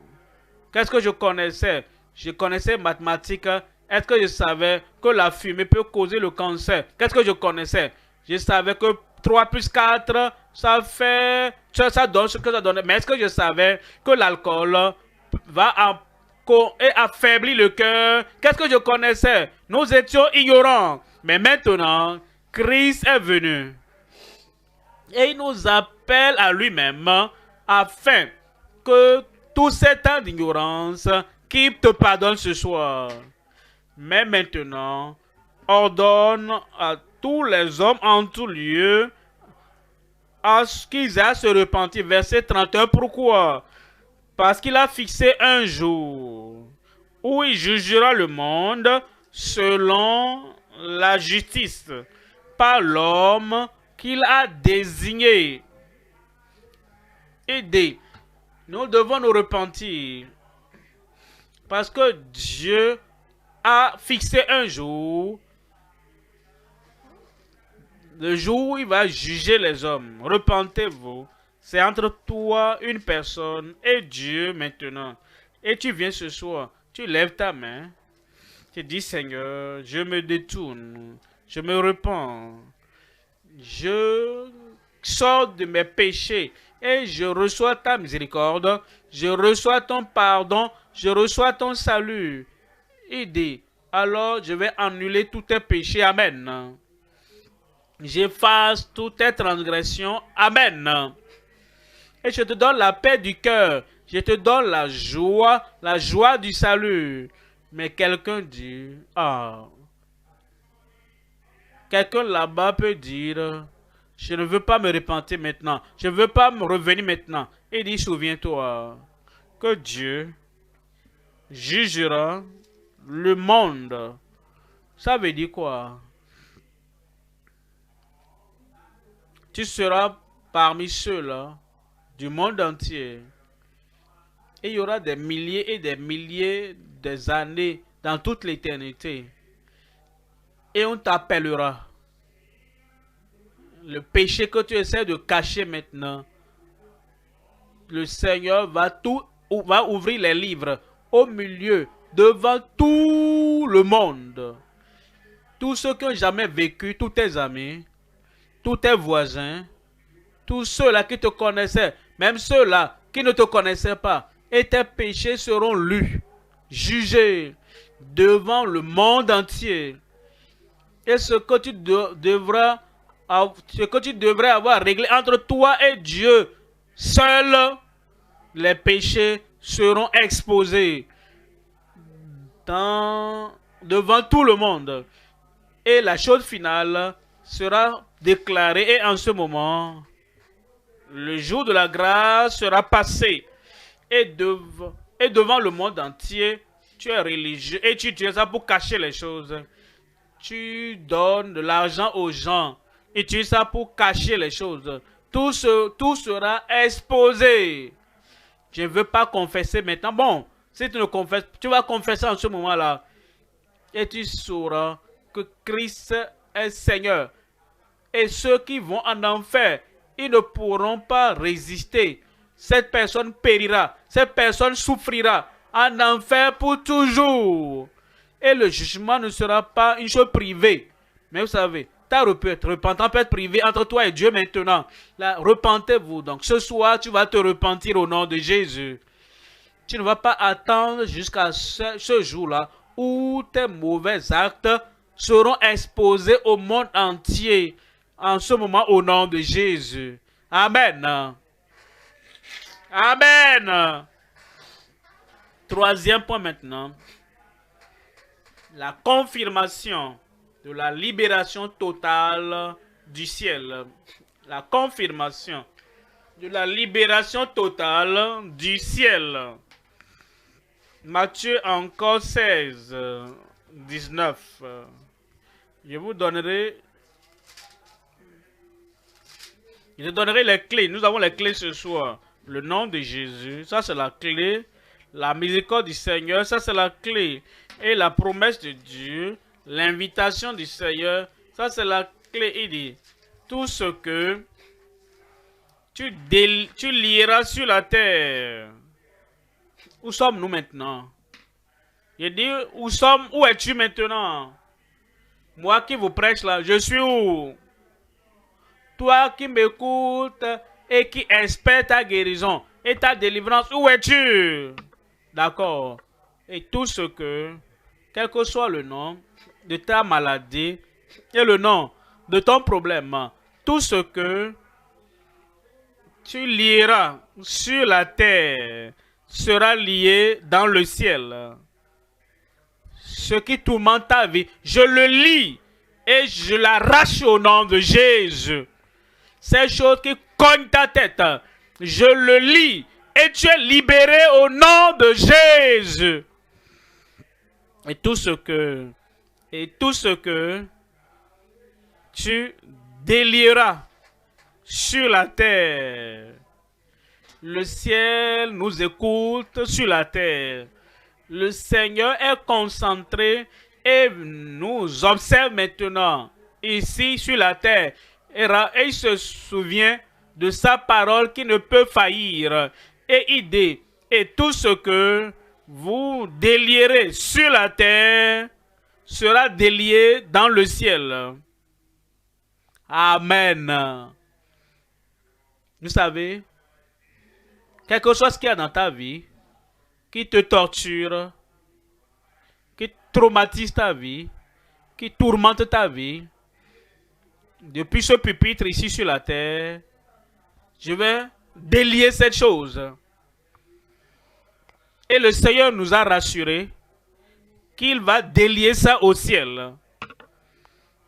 Speaker 1: Qu'est-ce que je connaissais? Je connaissais mathématiques. Est-ce que je savais que la fumée peut causer le cancer? Qu'est-ce que je connaissais? Je savais que 3 plus 4, ça fait... Ça donne ce que ça donne. Mais est-ce que je savais que l'alcool va et affaiblir le cœur? Qu'est-ce que je connaissais? Nous étions ignorants. Mais maintenant, Christ est venu. Et il nous appelle à lui-même afin que tout ce temps d'ignorance, qu'il te pardonne ce soir. Mais maintenant, ordonne à tous les hommes en tout lieu à ce qu'ils aient à se repentir. Verset 31, pourquoi? Parce qu'il a fixé un jour où il jugera le monde selon la justice par l'homme qu'il a désigné. Aidez. Nous devons nous repentir parce que Dieu a fixé un jour, le jour où il va juger les hommes. Repentez-vous. C'est entre toi, une personne, et Dieu maintenant. Et tu viens ce soir, tu lèves ta main, tu dis, Seigneur, je me détourne, je me repens, je sors de mes péchés et je reçois ta miséricorde, je reçois ton pardon, je reçois ton salut. Il dit, alors je vais annuler tous tes péchés. Amen. J'efface toutes tes transgressions. Amen. Et je te donne la paix du cœur. Je te donne la joie du salut. Mais quelqu'un dit, quelqu'un là-bas peut dire, je ne veux pas me repentir maintenant. Je ne veux pas me revenir maintenant. Il dit, souviens-toi que Dieu jugera le monde. Ça veut dire quoi? Tu seras parmi ceux-là du monde entier. Et il y aura des milliers et des milliers d'années dans toute l'éternité. Et on t'appellera. Le péché que tu essaies de cacher maintenant, le Seigneur va ouvrir les livres au milieu, devant tout le monde. Tous ceux qui ont jamais vécu, tous tes amis, tous tes voisins, tous ceux-là qui te connaissaient, même ceux-là qui ne te connaissaient pas, et tes péchés seront lus, jugés devant le monde entier. Et ce que tu devrais avoir réglé entre toi et Dieu, seuls les péchés seront exposés devant tout le monde. Et la chose finale sera déclarée, et en ce moment, le jour de la grâce sera passé. Et devant le monde entier, tu es religieux et tu utilises ça pour cacher les choses. Tu donnes de l'argent aux gens et tu utilises ça pour cacher les choses. Tout sera exposé. Je ne veux pas confesser maintenant. Bon, si tu ne confesses, tu vas confesser en ce moment-là. Et tu sauras que Christ est Seigneur. Et ceux qui vont en enfer, ils ne pourront pas résister. Cette personne périra. Cette personne souffrira en enfer pour toujours. Et le jugement ne sera pas une chose privée. Mais vous savez, ta repentance peut être privée entre toi et Dieu maintenant. Là, repentez-vous. Donc ce soir, tu vas te repentir au nom de Jésus. Tu ne vas pas attendre jusqu'à ce jour-là où tes mauvais actes seront exposés au monde entier. En ce moment, au nom de Jésus. Amen. Amen. Troisième point maintenant. La confirmation de la libération totale du ciel. La confirmation de la libération totale du ciel. Matthieu encore 16, 19. Je vous donnerai les clés. Nous avons les clés ce soir. Le nom de Jésus, ça c'est la clé. La miséricorde du Seigneur, ça c'est la clé. Et la promesse de Dieu, l'invitation du Seigneur, ça c'est la clé. Il dit, tout ce que tu lieras sur la terre. Où sommes-nous maintenant? Il dit, où es-tu maintenant? Moi qui vous prêche là, je suis où? Toi qui m'écoutes et qui espères ta guérison et ta délivrance, où es-tu? D'accord. Et tout ce que, quel que soit le nom de ta maladie et le nom de ton problème, tout ce que tu lieras sur la terre sera lié dans le ciel. Ce qui tourmente ta vie, je le lis et je l'arrache au nom de Jésus. Ces choses qui cognent ta tête, je le lis et tu es libéré au nom de Jésus. Et tout ce que tu délieras sur la terre, le ciel nous écoute sur la terre. Le Seigneur est concentré et nous observe maintenant ici sur la terre. Et il se souvient de sa parole qui ne peut faillir. Et il dit, et tout ce que vous délierez sur la terre sera délié dans le ciel. Amen. Vous savez, quelque chose qu'il y a dans ta vie, qui te torture, qui traumatise ta vie, qui tourmente ta vie, depuis ce pupitre ici sur la terre, je vais délier cette chose. Et le Seigneur nous a rassurés qu'il va délier ça au ciel.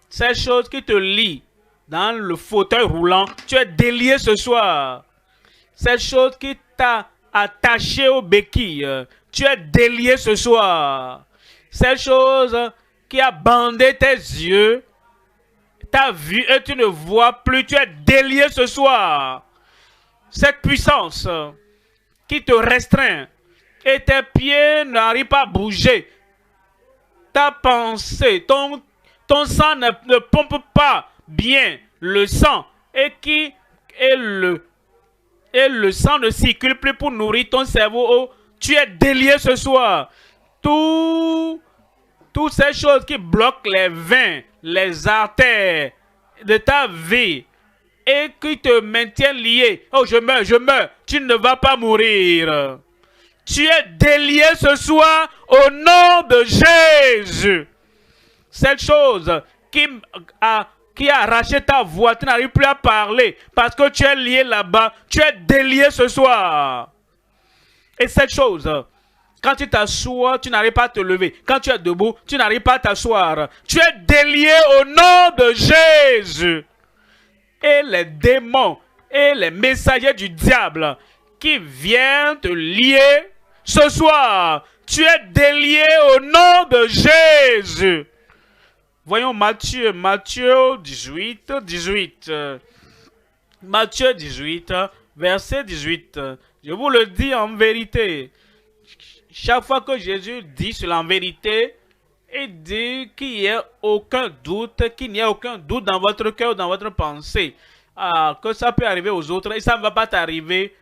Speaker 1: Cette chose qui te lie dans le fauteuil roulant, tu es délié ce soir. Cette chose qui t'a attaché aux béquilles, tu es délié ce soir. Cette chose qui a bandé tes yeux, ta vue et tu ne vois plus, tu es délié ce soir. Cette puissance qui te restreint et tes pieds n'arrivent pas à bouger. Ta pensée, ton sang ne pompe pas bien le sang et le sang ne circule plus pour nourrir ton cerveau. Oh, tu es délié ce soir. Toutes ces choses qui bloquent les veins, les artères de ta vie et qui te maintiennent lié. Oh, je meurs. Tu ne vas pas mourir. Tu es délié ce soir au nom de Jésus. Cette chose qui a arraché ta voix, tu n'arrives plus à parler parce que tu es lié là-bas, tu es délié ce soir. Et cette chose, quand tu t'assois, tu n'arrives pas à te lever. Quand tu es debout, tu n'arrives pas à t'asseoir. Tu es délié au nom de Jésus. Et les démons et les messagers du diable qui viennent te lier ce soir, tu es délié au nom de Jésus. Voyons Matthieu 18. Matthieu 18, verset 18. Je vous le dis en vérité. Chaque fois que Jésus dit sur la vérité, il dit qu'il n'y ait aucun doute, dans votre cœur, dans votre pensée. Que ça peut arriver aux autres et ça ne va pas t'arriver.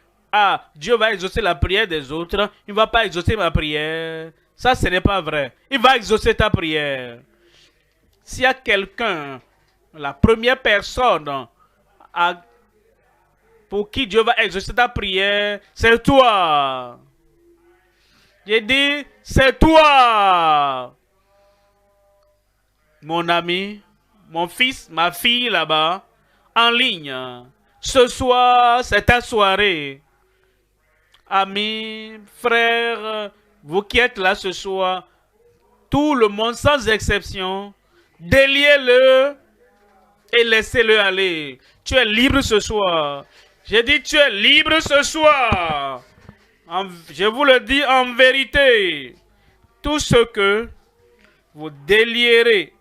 Speaker 1: Dieu va exaucer la prière des autres, il ne va pas exaucer ma prière. Ça, ce n'est pas vrai. Il va exaucer ta prière. S'il y a quelqu'un, la première personne pour qui Dieu va exaucer ta prière, c'est toi. J'ai dit, c'est toi. Mon ami, mon fils, ma fille là-bas, en ligne. Ce soir, c'est ta soirée. Amis, frères, vous qui êtes là ce soir, tout le monde sans exception, déliez-le et laissez-le aller. Tu es libre ce soir. J'ai dit, tu es libre ce soir. Je vous le dis en vérité. Tout ce que vous délierez,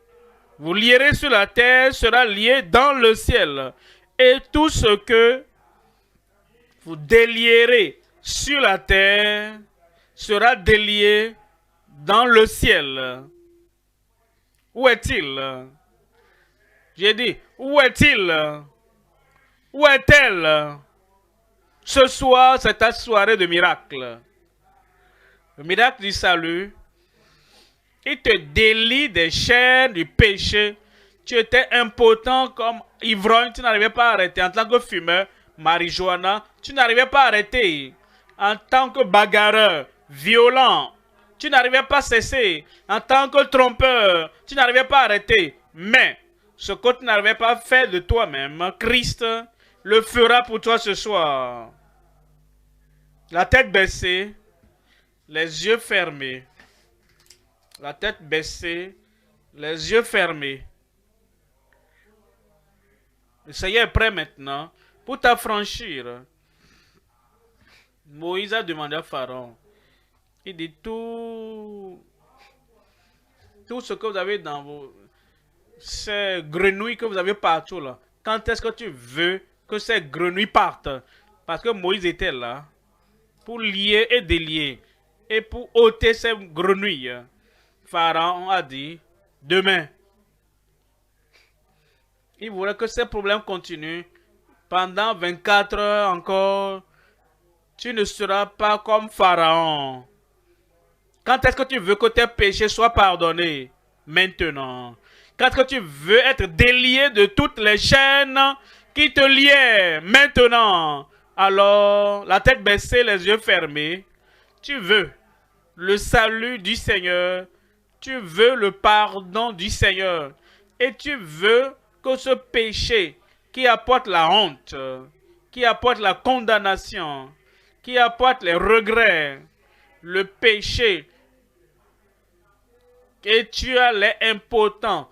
Speaker 1: vous lierez sur la terre sera lié dans le ciel. Et tout ce que vous délierez sur la terre sera délié dans le ciel. Où est-il? J'ai dit, où est-il? Où est-elle? Ce soir, c'est ta soirée de miracle. Le miracle du salut. Il te délie des chaînes du péché. Tu étais impotent comme ivrogne, tu n'arrivais pas à arrêter. En tant que fumeur, marijuana, tu n'arrivais pas à arrêter. En tant que bagarreur, violent, tu n'arrivais pas à cesser. En tant que trompeur, tu n'arrivais pas à arrêter. Mais, ce que tu n'arrivais pas à faire de toi-même, Christ le fera pour toi ce soir. La tête baissée, les yeux fermés. La tête baissée, les yeux fermés. Le Seigneur est prêt maintenant pour t'affranchir. Moïse a demandé à Pharaon. Il dit tout ce que vous avez dans vos... Ces grenouilles que vous avez partout là. Quand est-ce que tu veux que ces grenouilles partent? Parce que Moïse était là pour lier et délier. Et pour ôter ces grenouilles. Pharaon a dit, demain. Il voulait que ces problèmes continuent. Pendant 24 heures encore, tu ne seras pas comme Pharaon. Quand est-ce que tu veux que tes péchés soient pardonnés? Maintenant. Quand est-ce que tu veux être délié de toutes les chaînes qui te liaient? Maintenant. Alors, la tête baissée, les yeux fermés. Tu veux le salut du Seigneur. Tu veux le pardon du Seigneur. Et tu veux que ce péché qui apporte la honte, qui apporte la condamnation, qui apporte les regrets, le péché, et tu as l'air impotent,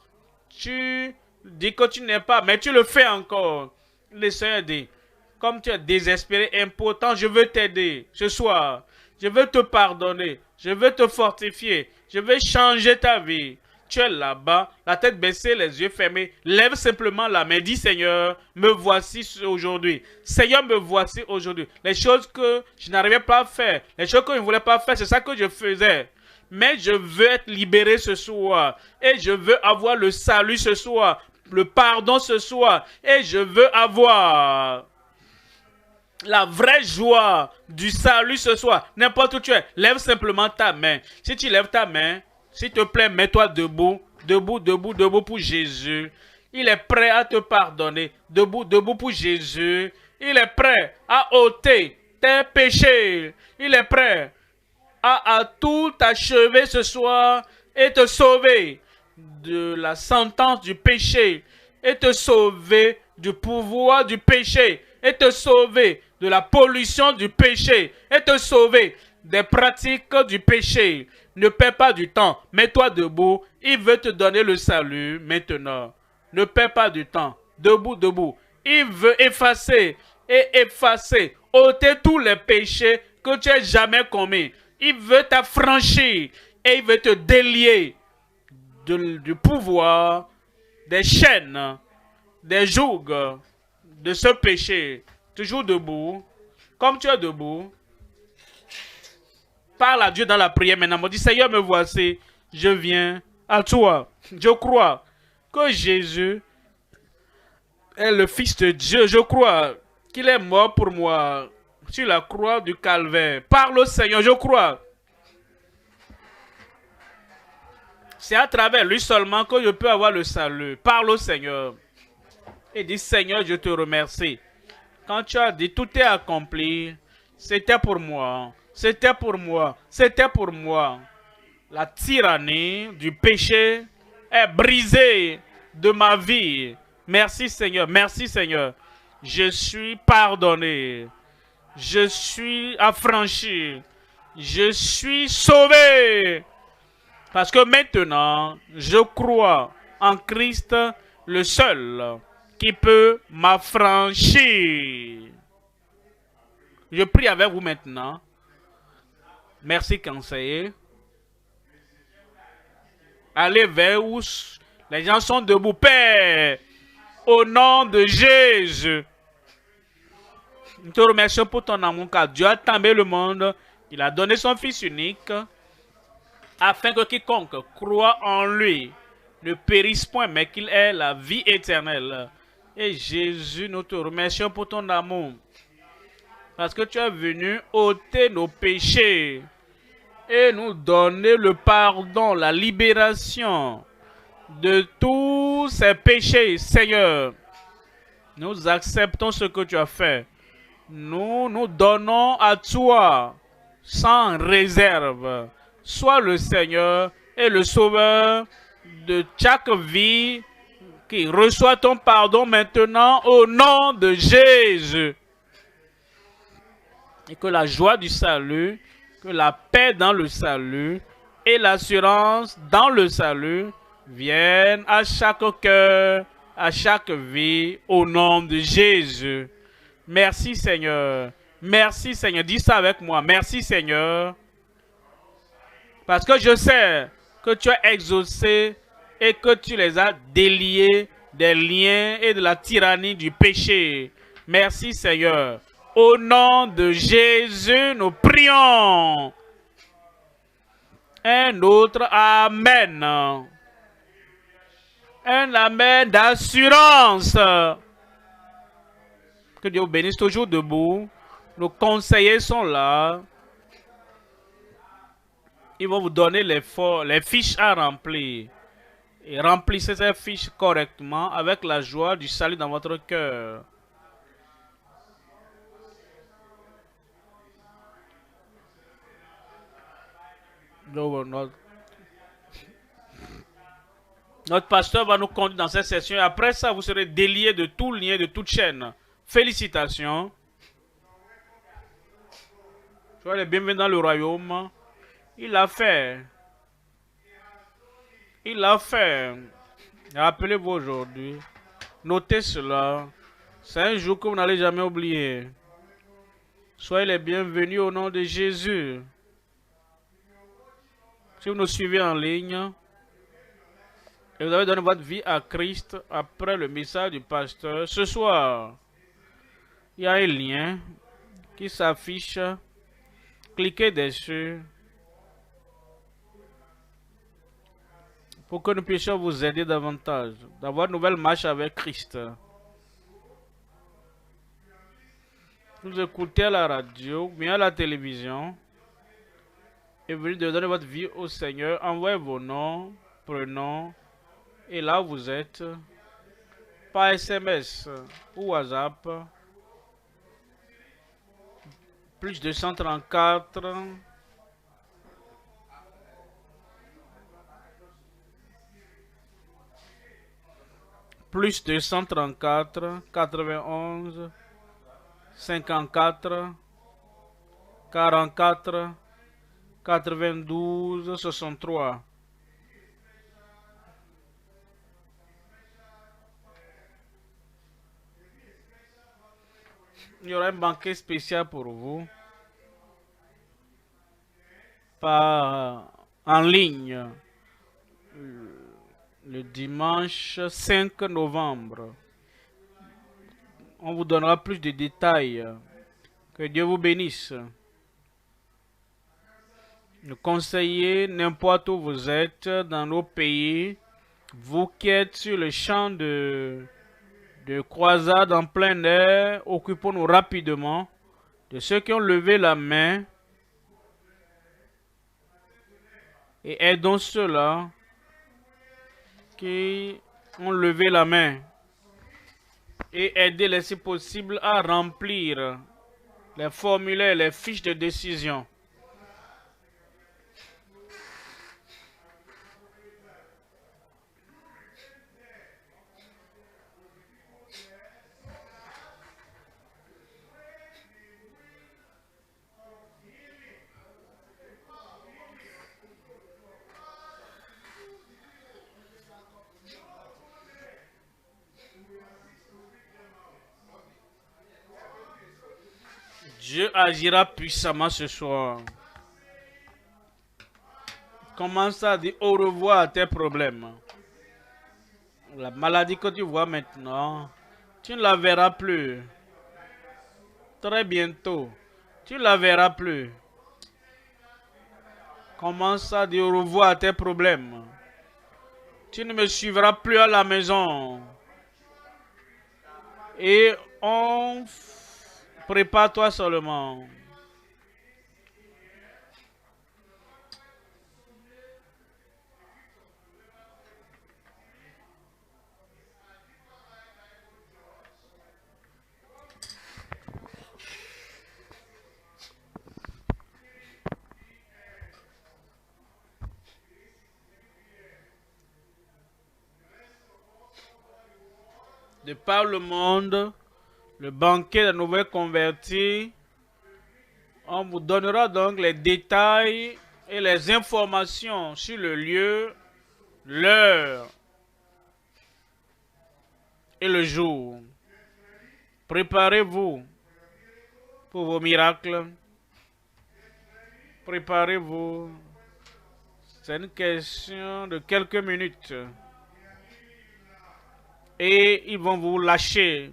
Speaker 1: tu dis que tu n'es pas, mais tu le fais encore. Le Seigneur dit, comme tu es désespéré, impotent, je veux t'aider ce soir. Je veux te pardonner. Je veux te fortifier. Je veux changer ta vie. Tu es là-bas, la tête baissée, les yeux fermés. Lève simplement la main. Dis, Seigneur, me voici aujourd'hui. Seigneur, me voici aujourd'hui. Les choses que je n'arrivais pas à faire, les choses que je ne voulais pas faire, c'est ça que je faisais. Mais je veux être libéré ce soir. Et je veux avoir le salut ce soir. Le pardon ce soir. Et je veux avoir la vraie joie du salut ce soir. N'importe où tu es, lève simplement ta main. Si tu lèves ta main, s'il te plaît, mets-toi debout. Debout, debout, debout pour Jésus. Il est prêt à te pardonner. Debout, debout pour Jésus. Il est prêt à ôter tes péchés. Il est prêt à tout achever ce soir et te sauver de la sentence du péché et te sauver du pouvoir du péché et te sauver de la pollution du péché et te sauver des pratiques du péché. Ne perds pas du temps. Mets-toi debout. Il veut te donner le salut maintenant. Ne perds pas du temps. Debout, debout. Il veut effacer et effacer, ôter tous les péchés que tu n'as jamais commis. Il veut t'affranchir et il veut te délier du pouvoir, des chaînes, des jougs de ce péché. Toujours debout. Comme tu es debout, parle à Dieu dans la prière maintenant. Me dis, Seigneur, me voici. Je viens à toi. Je crois que Jésus est le Fils de Dieu. Je crois qu'il est mort pour moi sur la croix du calvaire. Parle au Seigneur, je crois. C'est à travers lui seulement que je peux avoir le salut. Parle au Seigneur. Et dis, Seigneur, je te remercie. Quand tu as dit tout est accompli, c'était pour moi. C'était pour moi. C'était pour moi. La tyrannie du péché est brisée de ma vie. Merci Seigneur. Merci Seigneur. Je suis pardonné. Je suis affranchi. Je suis sauvé. Parce que maintenant, je crois en Christ, le seul qui peut m'affranchir. Je prie avec vous maintenant. Merci, conseiller. Allez vers où les gens sont debout. Père, au nom de Jésus, nous te remercions pour ton amour, car Dieu a tant aimé le monde. Il a donné son Fils unique, afin que quiconque croit en lui ne périsse point, mais qu'il ait la vie éternelle. Et Jésus, nous te remercions pour ton amour, parce que tu es venu ôter nos péchés et nous donner le pardon, la libération de tous ces péchés, Seigneur. Nous acceptons ce que tu as fait. Nous nous donnons à toi sans réserve. Sois le Seigneur et le Sauveur de chaque vie qui reçoit ton pardon maintenant au nom de Jésus. Et que la joie du salut, que la paix dans le salut et l'assurance dans le salut viennent à chaque cœur, à chaque vie, au nom de Jésus. Merci Seigneur. Merci Seigneur. Dis ça avec moi. Merci Seigneur. Parce que je sais que tu as exaucé et que tu les as déliés des liens et de la tyrannie du péché. Merci Seigneur. Au nom de Jésus, nous prions. Un autre Amen. Un Amen d'assurance. Que Dieu vous bénisse toujours debout. Nos conseillers sont là. Ils vont vous donner les fiches à remplir. Et remplissez ces fiches correctement avec la joie du salut dans votre cœur. Notre pasteur va nous conduire dans cette session et après ça, vous serez déliés de tout lien, de toute chaîne. Félicitations. Soyez les bienvenus dans le royaume. Il l'a fait. Il l'a fait. Rappelez-vous aujourd'hui. Notez cela. C'est un jour que vous n'allez jamais oublier. Soyez les bienvenus au nom de Jésus. Si vous nous suivez en ligne et vous avez donné votre vie à Christ après le message du pasteur, ce soir, il y a un lien qui s'affiche. Cliquez dessus pour que nous puissions vous aider davantage d'avoir une nouvelle marche avec Christ. Vous écoutez à la radio, bien à la télévision, et vous venez de donner votre vie au Seigneur, envoyez vos noms, prénoms, et là vous êtes, par SMS ou WhatsApp, plus 234 plus 234 91 54 44 92 63. Il y aura un banquet spécial pour vous en ligne le dimanche 5 novembre. On vous donnera plus de détails. Que Dieu vous bénisse. Nous conseillez n'importe où vous êtes dans nos pays, vous qui êtes sur le champ de croisade en plein air, occupons-nous rapidement de ceux qui ont levé la main et aidons ceux-là qui ont levé la main et aidez-les si possible à remplir les formulaires, les fiches de décision. Dieu agira puissamment ce soir. Commence à dire au revoir à tes problèmes. La maladie que tu vois maintenant, tu ne la verras plus. Très bientôt, tu ne la verras plus. Commence à dire au revoir à tes problèmes. Tu ne me suivras plus à la maison. Et prépare-toi seulement. De par le monde, le banquet de nouvelles convertis, on vous donnera donc les détails et les informations sur le lieu, l'heure et le jour. Préparez-vous pour vos miracles. Préparez-vous. C'est une question de quelques minutes. Et ils vont vous lâcher.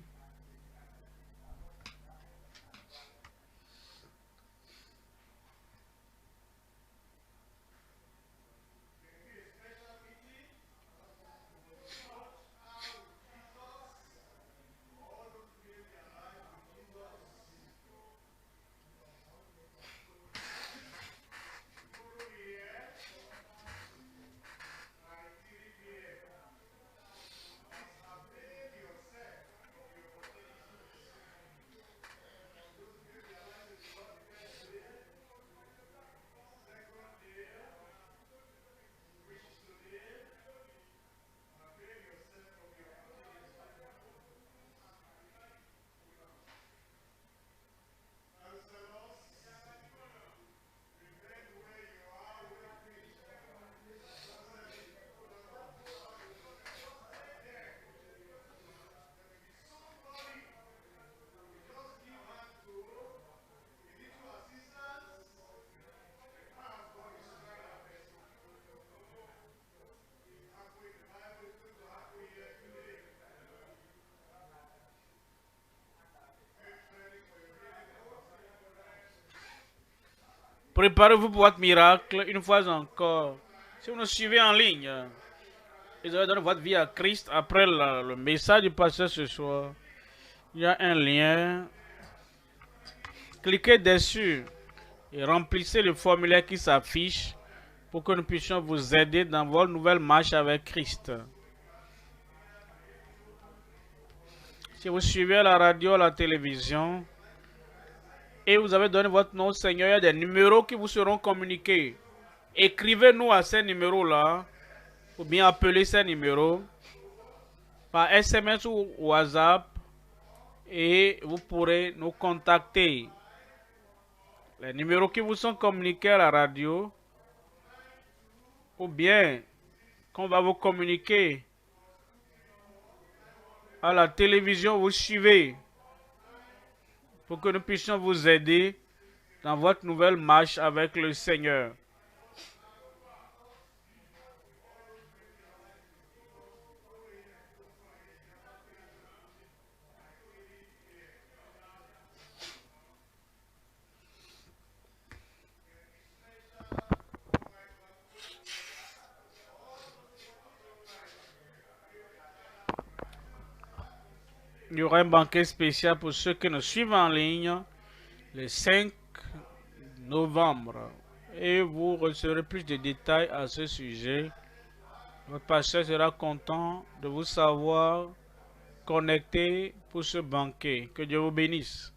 Speaker 1: Préparez-vous pour votre miracle une fois encore. Si vous nous suivez en ligne, vous allez donner votre vie à Christ après le message du pasteur ce soir. Il y a un lien. Cliquez dessus et remplissez le formulaire qui s'affiche pour que nous puissions vous aider dans votre nouvelle marche avec Christ. Si vous suivez à la radio, à la télévision, et vous avez donné votre nom au Seigneur, il y a des numéros qui vous seront communiqués. Écrivez-nous à ces numéros-là, ou bien appelez ces numéros par SMS ou WhatsApp, et vous pourrez nous contacter. Les numéros qui vous sont communiqués à la radio, ou bien qu'on va vous communiquer à la télévision, vous suivez pour que nous puissions vous aider dans votre nouvelle marche avec le Seigneur. Il y aura un banquet spécial pour ceux qui nous suivent en ligne le 5 novembre. Et vous recevrez plus de détails à ce sujet. Votre pasteur sera content de vous savoir connecté pour ce banquet. Que Dieu vous bénisse.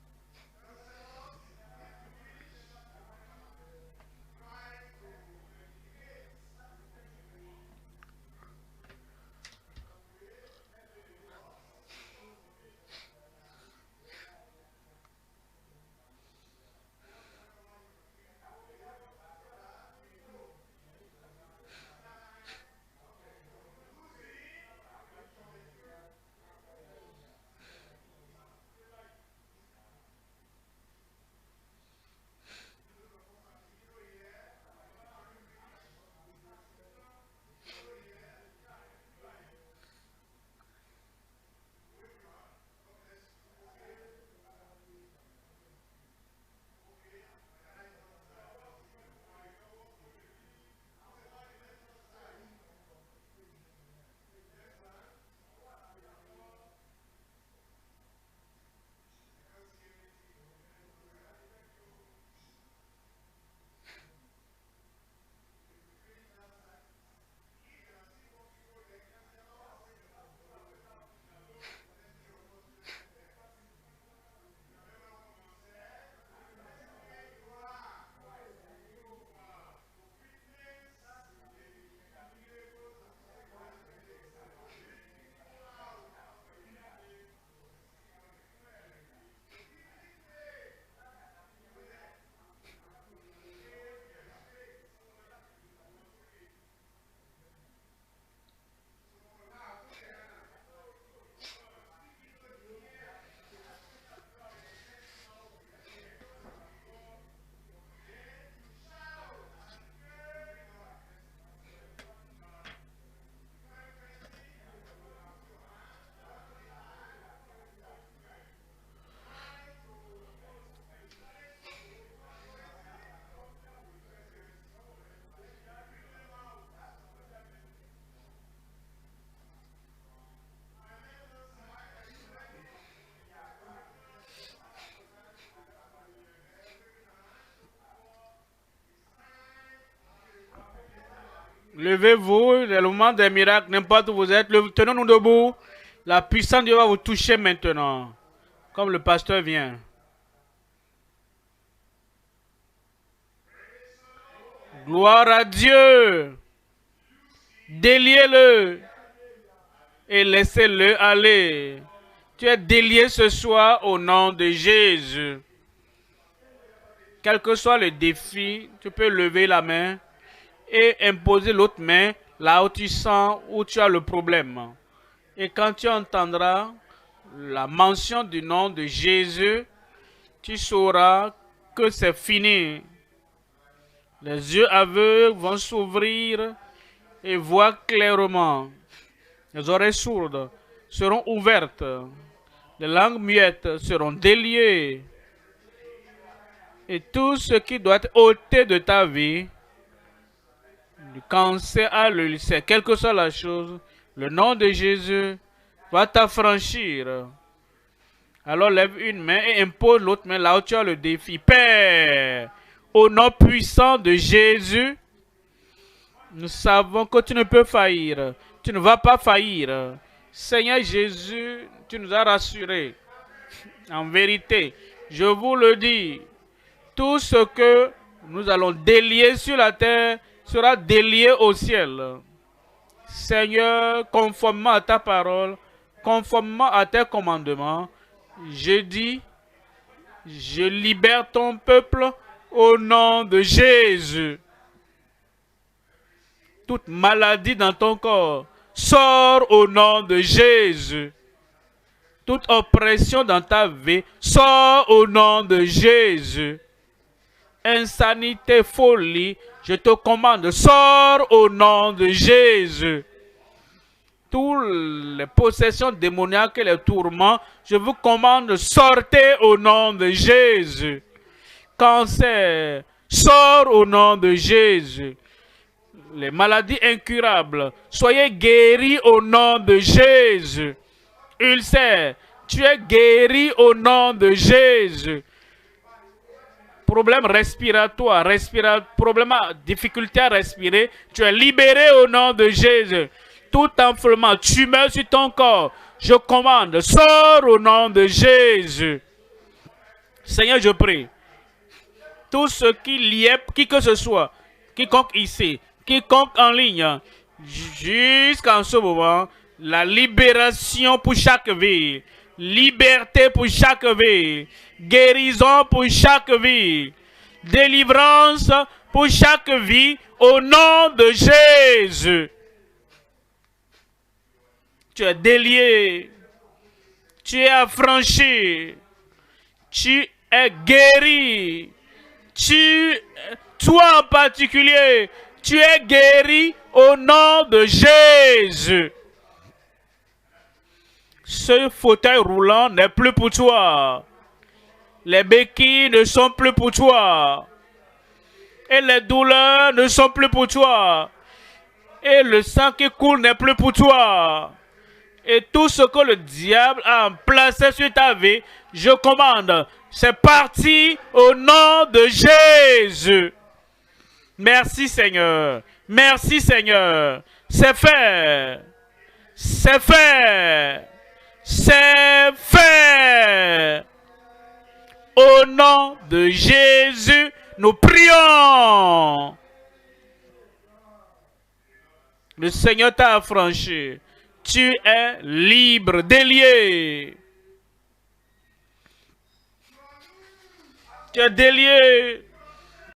Speaker 1: Levez-vous, c'est le moment des miracles, n'importe où vous êtes. Tenons-nous debout. La puissance de Dieu va vous toucher maintenant. Comme le pasteur vient. Gloire à Dieu. Déliez-le. Et laissez-le aller. Tu es délié ce soir au nom de Jésus. Quel que soit le défi, tu peux lever la main et imposer l'autre main là où tu sens, où tu as le problème. Et quand tu entendras la mention du nom de Jésus, tu sauras que c'est fini. Les yeux aveugles vont s'ouvrir et voir clairement. Les oreilles sourdes seront ouvertes. Les langues muettes seront déliées. Et tout ce qui doit être ôté de ta vie, du cancer à l'ulcère, quelle que soit la chose, le nom de Jésus va t'affranchir. Alors lève une main et impose l'autre main là où tu as le défi. Père, au nom puissant de Jésus, nous savons que tu ne peux faillir. Tu ne vas pas faillir. Seigneur Jésus, tu nous as rassurés. En vérité, je vous le dis, tout ce que nous allons délier sur la terre sera délié au ciel. Seigneur, conformément à ta parole, conformément à tes commandements, je dis, je libère ton peuple au nom de Jésus. Toute maladie dans ton corps sort au nom de Jésus. Toute oppression dans ta vie sort au nom de Jésus. Insanité, folie, je te commande, sors au nom de Jésus. Toutes les possessions démoniaques et les tourments, je vous commande, sortez au nom de Jésus. Cancer, sors au nom de Jésus. Les maladies incurables, soyez guéris au nom de Jésus. Ulcère, tu es guéri au nom de Jésus. Problème respiratoire, problème, difficulté à respirer, tu es libéré au nom de Jésus. Tout enflement, tumeur sur ton corps, je commande, sors au nom de Jésus. Seigneur, je prie. Tout ce qui liait, qui que ce soit, quiconque ici, quiconque en ligne, jusqu'en ce moment, la libération pour chaque vie, liberté pour chaque vie, guérison pour chaque vie, délivrance pour chaque vie, au nom de Jésus. Tu es délié, tu es affranchi, tu es guéri, toi en particulier, tu es guéri au nom de Jésus. Ce fauteuil roulant n'est plus pour toi. Les béquilles ne sont plus pour toi. Et les douleurs ne sont plus pour toi. Et le sang qui coule n'est plus pour toi. Et tout ce que le diable a placé sur ta vie, je commande, c'est parti au nom de Jésus. Merci Seigneur. Merci Seigneur. C'est fait. C'est fait. C'est fait. Au nom de Jésus, nous prions. Le Seigneur t'a affranchi. Tu es libre, délié. Tu es délié.